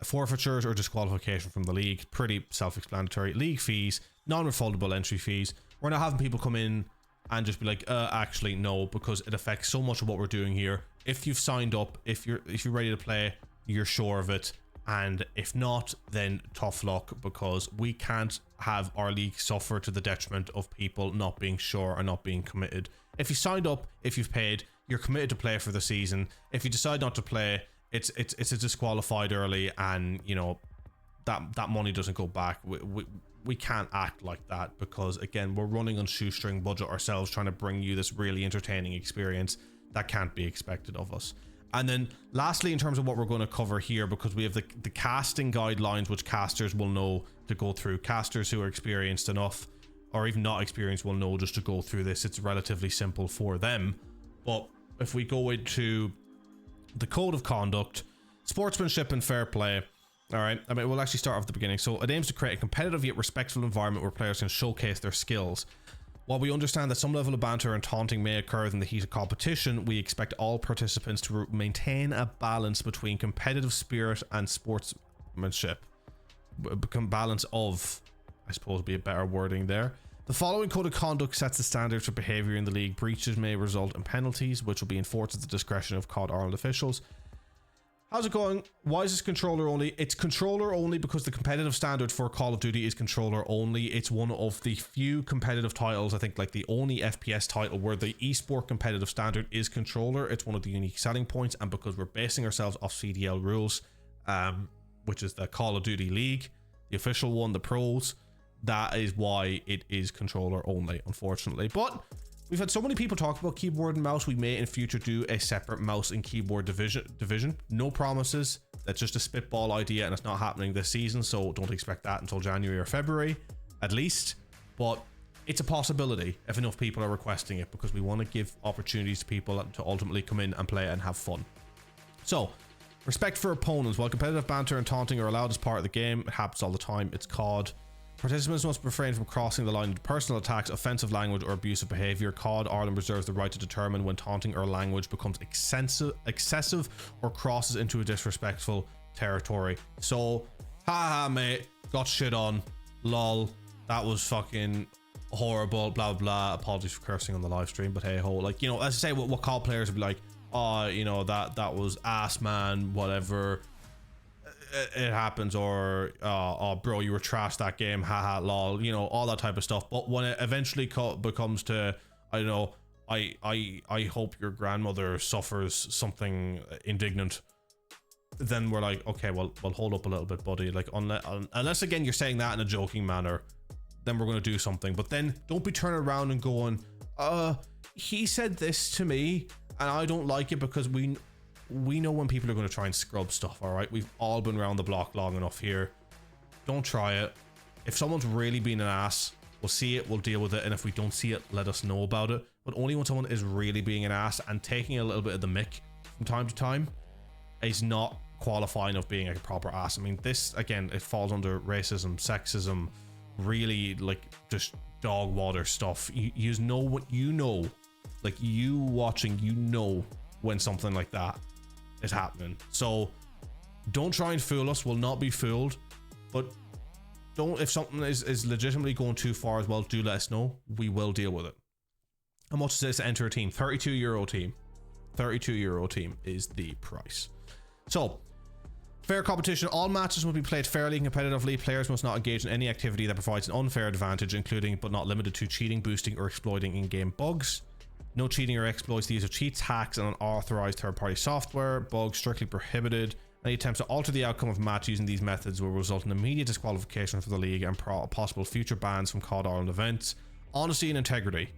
forfeitures or disqualification from the league. Pretty self-explanatory. League fees, non-refundable entry fees. We're not having people come in and just be like, actually no, because it affects so much of what we're doing here. If you've signed up, if you're ready to play, you're sure of it, and if not, then tough luck, because we can't have our league suffer to the detriment of people not being sure or not being committed. If you signed up, if you've paid, you're committed to play for the season. If you decide not to play, it's a disqualified early, and you know that money doesn't go back. We can't act like that, because again, we're running on shoestring budget ourselves, trying to bring you this really entertaining experience. That can't be expected of us. And then lastly, in terms of what we're going to cover here, because we have the casting guidelines, which casters will know to go through. Casters who are experienced enough, or even not experienced, will know just to go through this. It's relatively simple for them. But if we go into the code of conduct, sportsmanship and fair play. All right, I mean, we'll actually start off at the beginning. So it aims to create a competitive yet respectful environment where players can showcase their skills. While we understand that some level of banter and taunting may occur in the heat of competition, we expect all participants to maintain a balance between competitive spirit and sportsmanship. Balance of, I suppose, would be a better wording there. The following code of conduct sets the standards for behavior in the league. Breaches may result in penalties, which will be enforced at the discretion of COD Ireland officials. How's it going? Why is this controller only? It's controller only because the competitive standard for Call of Duty is controller only. It's one of the few competitive titles, I think like the only FPS title where the esport competitive standard is controller. It's one of the unique selling points, and because we're basing ourselves off CDL rules, which is the Call of Duty League, the official one, the pros, that is why it is controller only, unfortunately. But we've had so many people talk about keyboard and mouse. We may in future do a separate mouse and keyboard division. No promises. That's just a spitball idea, and it's not happening this season, so don't expect that until January or February at least. But it's a possibility if enough people are requesting it, because we want to give opportunities to people to ultimately come in and play and have fun. So, respect for opponents. While competitive banter and taunting are allowed as part of the game, it happens all the time. It's COD. Participants must refrain from crossing the line into personal attacks, offensive language, or abusive behavior. COD Ireland reserves the right to determine when taunting or language becomes excessive or crosses into a disrespectful territory. So, haha, mate, got shit on, lol, that was fucking horrible, blah blah. Apologies for cursing on the live stream, but hey ho, like, you know, as I say, what COD players would be like, oh, you know, that was ass, man, whatever. It happens, or oh bro, you were trash that game, haha, lol, you know, all that type of stuff. But when it eventually becomes to, I don't know, I hope your grandmother suffers something indignant, then we're like, okay, well hold up a little bit, buddy. Like, unless again you're saying that in a joking manner, then we're going to do something. But then don't be turning around and going, he said this to me and I don't like it, because we know when people are going to try and scrub stuff. All right, we've all been around the block long enough here. Don't try it. If someone's really being an ass, we'll see it, we'll deal with it, and if we don't see it, let us know about it. But only when someone is really being an ass and taking a little bit of the mick from time to time is not qualifying of being a proper ass. I mean, this again, it falls under racism, sexism, really like just dog water stuff. You know what you know, like you watching, you know when something like that is happening. So don't try and fool us. We'll not be fooled. But don't, if something is legitimately going too far as well, do let us know. We will deal with it. How much is this to enter a team? €32 team. €32 team is the price. So fair competition. All matches will be played fairly and competitively. Players must not engage in any activity that provides an unfair advantage, including but not limited to cheating, boosting, or exploiting in-game bugs. No cheating or exploits. The use of cheats, hacks, and unauthorized third-party software. Bugs strictly prohibited. Any attempts to alter the outcome of a match using these methods will result in immediate disqualification for the league and possible future bans from COD Ireland events. Honesty and integrity.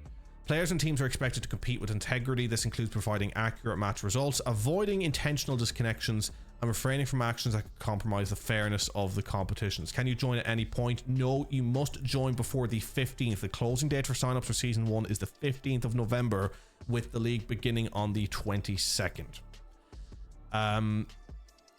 Players and teams are expected to compete with integrity. This includes providing accurate match results, avoiding intentional disconnections, and refraining from actions that could compromise the fairness of the competitions. Can you join at any point? No, you must join before the 15th. The closing date for signups for season 1 is the 15th of November, with the league beginning on the 22nd.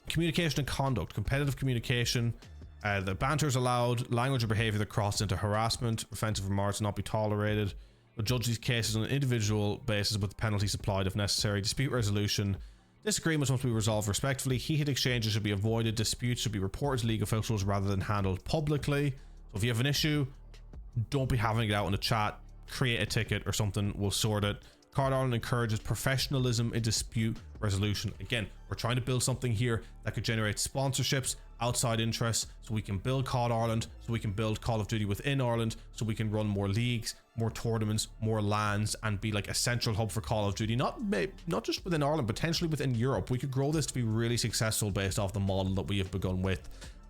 Communication and conduct. Competitive communication. The banter is allowed. Language or behavior that crosses into harassment, offensive remarks will not be tolerated. We'll judge these cases on an individual basis with penalties applied if necessary. Dispute resolution. Disagreements must be resolved respectfully. Heated exchanges should be avoided. Disputes should be reported to league officials rather than handled publicly. So if you have an issue, don't be having it out in the chat. Create a ticket or something. We'll sort it. COD Ireland encourages professionalism in dispute resolution. Again, we're trying to build something here that could generate sponsorships, outside interests, so we can build COD Ireland, so we can build Call of Duty within Ireland, so we can run more leagues, more tournaments, more LANs, and be like a central hub for Call of Duty. Not just within Ireland, potentially within Europe. We could grow this to be really successful based off the model that we have begun with,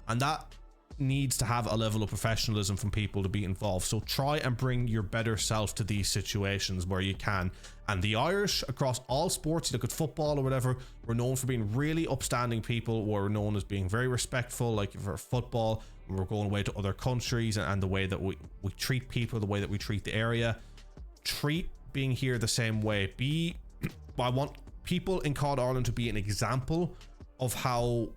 and that needs to have a level of professionalism from people to be involved. So try and bring your better self to these situations where you can. And the Irish, across all sports, you look at football or whatever, we're known for being really upstanding people. We're known as being very respectful. Like for football, we're going away to other countries, and the way that we treat people, the way that we treat the area, treat being here the same way. I want people in COD Ireland to be an example of how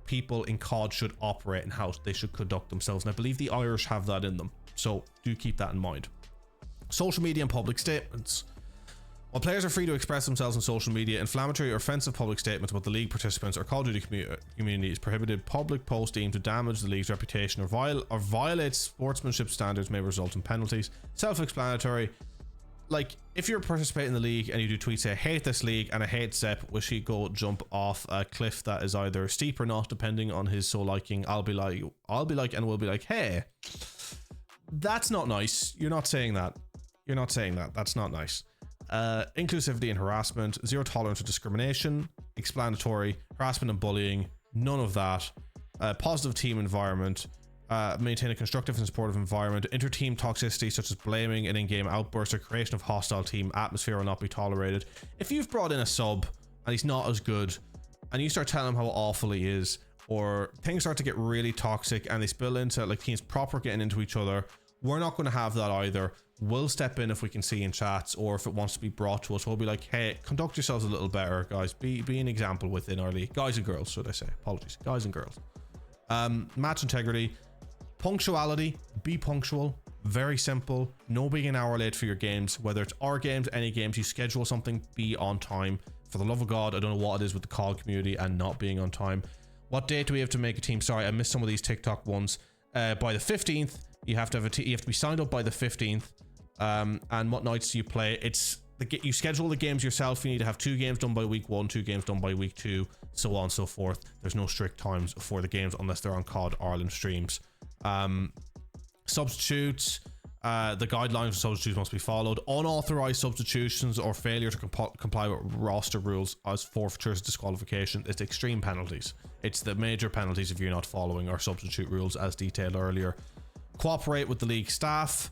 people in COD should operate and how they should conduct themselves, and I believe the Irish have that in them, so do keep that in mind. Social media and public statements. While players are free to express themselves on social media, inflammatory or offensive public statements about the league participants or Call of Duty community is prohibited. Public posts deemed to damage the league's reputation or violate sportsmanship standards may result in penalties. Self-explanatory. Like, if you're participating in the league and you do tweets say, I hate this league and I hate Sepp, wish he'd go jump off a cliff that is either steep or not, depending on his so liking, I'll be like, and we'll be like, hey, that's not nice. You're not saying that. You're not saying that. That's not nice. Inclusivity and harassment, zero tolerance for discrimination, explanatory, harassment and bullying, none of that. Positive team environment. Maintain a constructive and supportive environment. Inter-team toxicity such as blaming and in-game outbursts or creation of hostile team atmosphere will not be tolerated. If you've brought in a sub and he's not as good and you start telling him how awful he is, or things start to get really toxic and they spill into like teams proper getting into each other, we're not going to have that either. We'll step in if we can see in chats, or if it wants to be brought to us, we'll be like, hey, conduct yourselves a little better, guys. Be an example within our league. Guys and girls, should I say. Apologies. Guys and girls. Match integrity. Punctuality, be punctual. Very simple. No being an hour late for your games, whether it's our games, any games, you schedule something, be on time. For the love of God, I don't know what it is with the COD community and not being on time. What date do we have to make a team? Sorry, I missed some of these TikTok ones. By the 15th, you have to have you have to be signed up by the 15th. And what nights do you play? It's you schedule the games yourself. You need to have 2 games done by week 1, 2 games done by week 2, so on and so forth. There's no strict times for the games unless they're on COD Ireland streams. Substitutes, the guidelines for substitutes must be followed. Unauthorized substitutions or failure to comply with roster rules as forfeitures, disqualification. It's extreme penalties. It's the major penalties if you're not following our substitute rules as detailed earlier. Cooperate with the league staff.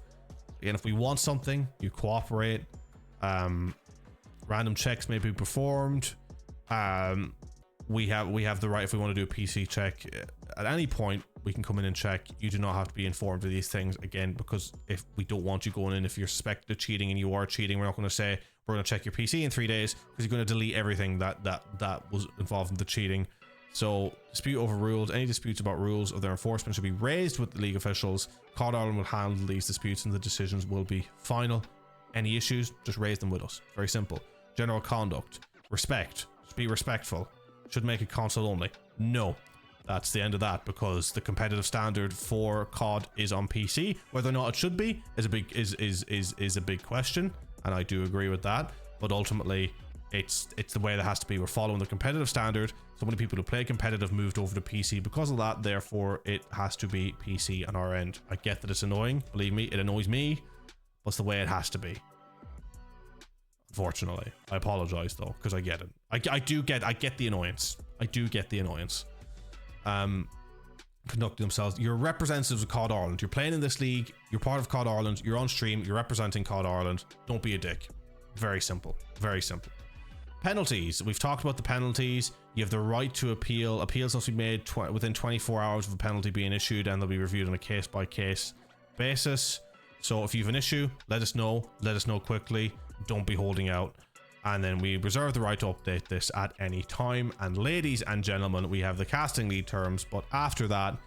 Again, if we want something, you cooperate. Random checks may be performed. We have the right, if we want to do a PC check at any point, we can come in and check. You do not have to be informed of these things, again, because if we don't want you going in, if you're suspected of cheating and you are cheating, we're not going to say we're going to check your PC in 3 days, because you're going to delete everything that was involved in the cheating. So dispute over rules. Any disputes about rules or their enforcement should be raised with the league officials. COD Ireland will handle these disputes and the decisions will be final. Any issues, just raise them with us. Very simple. General conduct. Respect. Just be respectful. Should make it console only. No. That's the end of that, because the competitive standard for COD is on PC. Whether or not it should be is a big question, and I do agree with that. But ultimately, it's the way that has to be. We're following the competitive standard. So many people who play competitive moved over to PC because of that. Therefore, it has to be PC on our end. I get that it's annoying. Believe me, it annoys me. But it's the way it has to be. Unfortunately, I apologize though, because I get it. I get the annoyance. I do get the annoyance. Conducting themselves. You're representatives of COD Ireland. You're playing in this league. You're part of COD Ireland. You're on stream. You're representing COD Ireland. Don't be a dick. Very simple. Very simple. Penalties. We've talked about the penalties. You have the right to appeal. Appeals must be made within 24 hours of a penalty being issued, and they'll be reviewed on a case-by-case basis. So if you have an issue, let us know. Let us know quickly. Don't be holding out. And then we reserve the right to update this at any time. And ladies and gentlemen, we have the casting league terms. But after that,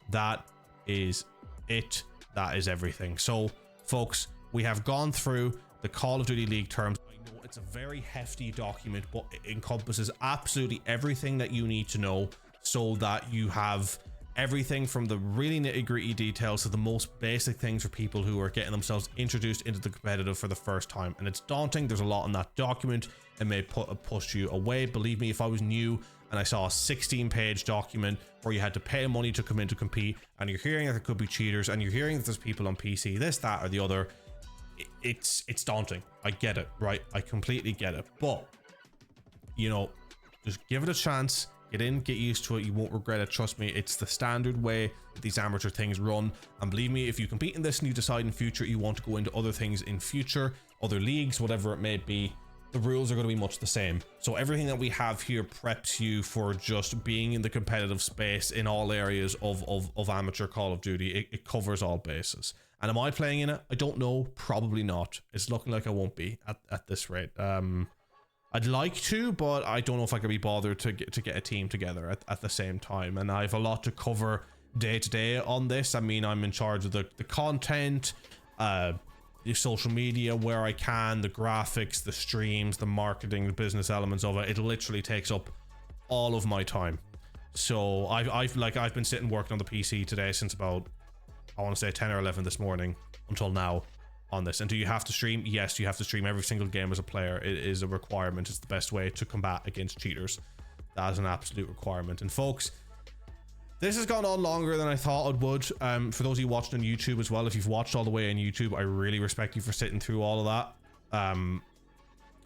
that is it. That is everything. So, folks, we have gone through the Call of Duty League terms. I know it's a very hefty document, but it encompasses absolutely everything that you need to know so that you have everything from the really nitty-gritty details to the most basic things for people who are getting themselves introduced into the competitive for the first time. And it's daunting. There's a lot in that document. It may push you away. Believe me, if I was new and I saw a 16-page document where you had to pay money to come in to compete, and you're hearing that there could be cheaters, and you're hearing that there's people on PC, this, that, or the other, it's daunting. I get it, right? I completely get it. But, you know, just give it a chance. Get in, get used to it. You won't regret it. Trust me, it's the standard way that these amateur things run. And believe me, if you compete in this and you decide in future you want to go into other things in future, other leagues, whatever it may be, the rules are going to be much the same. So everything that we have here preps you for just being in the competitive space in all areas of amateur Call of Duty. It covers all bases. And am I playing in it? I don't know. Probably not. It's looking like I won't be at this rate. I'd like to, but I don't know if I could be bothered to get a team together at the same time. And I have a lot to cover day to day on this. I mean, I'm in charge of the content, the social media where I can, the graphics, the streams, the marketing, the business elements of it. It literally takes up all of my time. So I've been sitting working on the PC today since about, I want to say 10 or 11 this morning until now on this. And do you have to stream? Yes, you have to stream every single game as a player. It is a requirement. It's the best way to combat against cheaters. That is an absolute requirement. And folks, this has gone on longer than I thought it would. For those of you watching on YouTube as well, if you've watched all the way on YouTube, I really respect you for sitting through all of that.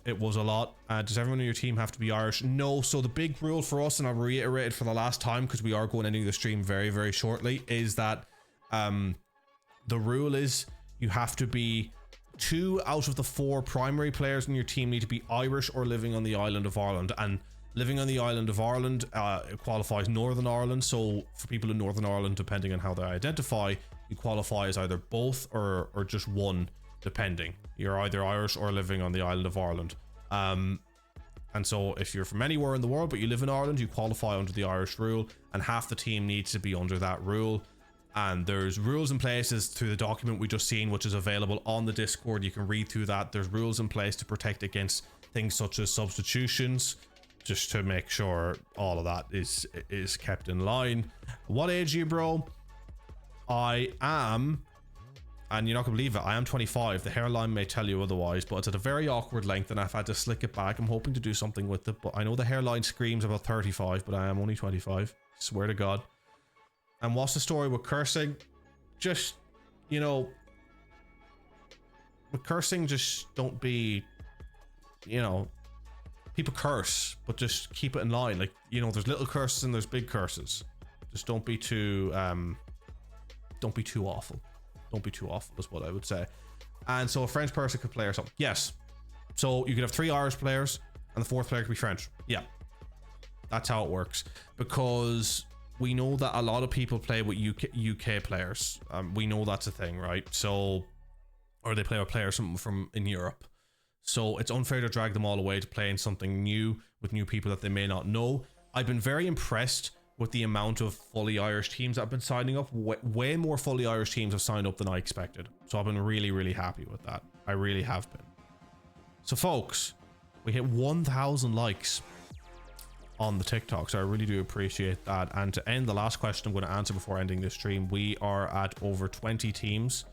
It was a lot. Does everyone on your team have to be Irish? No. So the big rule for us, and I'll reiterate it for the last time because we are going into the stream very, very shortly, is that the rule is you have to be 2 out of the 4 primary players in your team need to be Irish or living on the island of Ireland. And living on the island of Ireland qualifies Northern Ireland. So for people in Northern Ireland, depending on how they identify, you qualify as either both or just one, depending. You're either Irish or living on the island of Ireland. And so if you're from anywhere in the world but you live in Ireland, you qualify under the Irish rule, and half the team needs to be under that rule. And there's rules in place as through the document we just seen, which is available on the Discord. You can read through that. There's rules in place to protect against things such as substitutions, just to make sure all of that is kept in line. What age are you, bro? I am, and you're not gonna believe it, I am 25. The hairline may tell you otherwise, but it's at a very awkward length and I've had to slick it back. I'm hoping to do something with it, but I know the hairline screams about 35, but I am only 25. Swear to God. And what's the story with cursing? Just, you know, with cursing, just don't be, you know, people curse, but just keep it in line. Like, you know, there's little curses and there's big curses. Just don't be too awful. Don't be too awful is what I would say. And so a French person could play or something. Yes. So you could have 3 Irish players and the 4th player could be French. Yeah. That's how it works. Because we know that a lot of people play with UK players. We know that's a thing, right? So, or they play with players from in Europe. So it's unfair to drag them all away to playing something new with new people that they may not know. I've been very impressed with the amount of fully Irish teams that have been signing up. Way more fully Irish teams have signed up than I expected. So I've been really, really happy with that. I really have been. So folks, we hit 1,000 likes on the TikTok, so I really do appreciate that. And to end the last question I'm going to answer before ending this stream, we are at over 20 teams.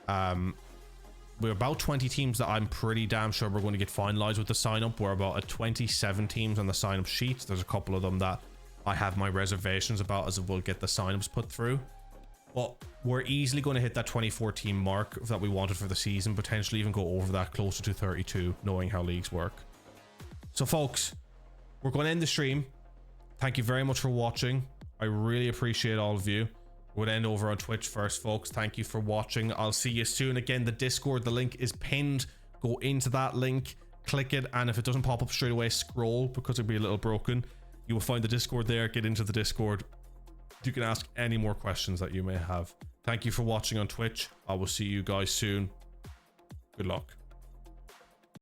We're about 20 teams that I'm pretty damn sure we're going to get finalized with the sign up. We're about at 27 teams on the sign up sheet. There's a couple of them that I have my reservations about, as we'll get the signups put through. But we're easily going to hit that 24 team mark that we wanted for the season, potentially even go over that, closer to 32, knowing how leagues work. So folks, we're going to end the stream. Thank you very much for watching. I really appreciate all of you. We'll end over on Twitch first, folks. Thank you for watching. I'll see you soon. Again, the Discord, the link is pinned. Go into that link, click it, and if it doesn't pop up straight away, scroll, because it'll be a little broken. You will find the Discord there. Get into the Discord. You can ask any more questions that you may have. Thank you for watching on Twitch. I will see you guys soon. Good luck.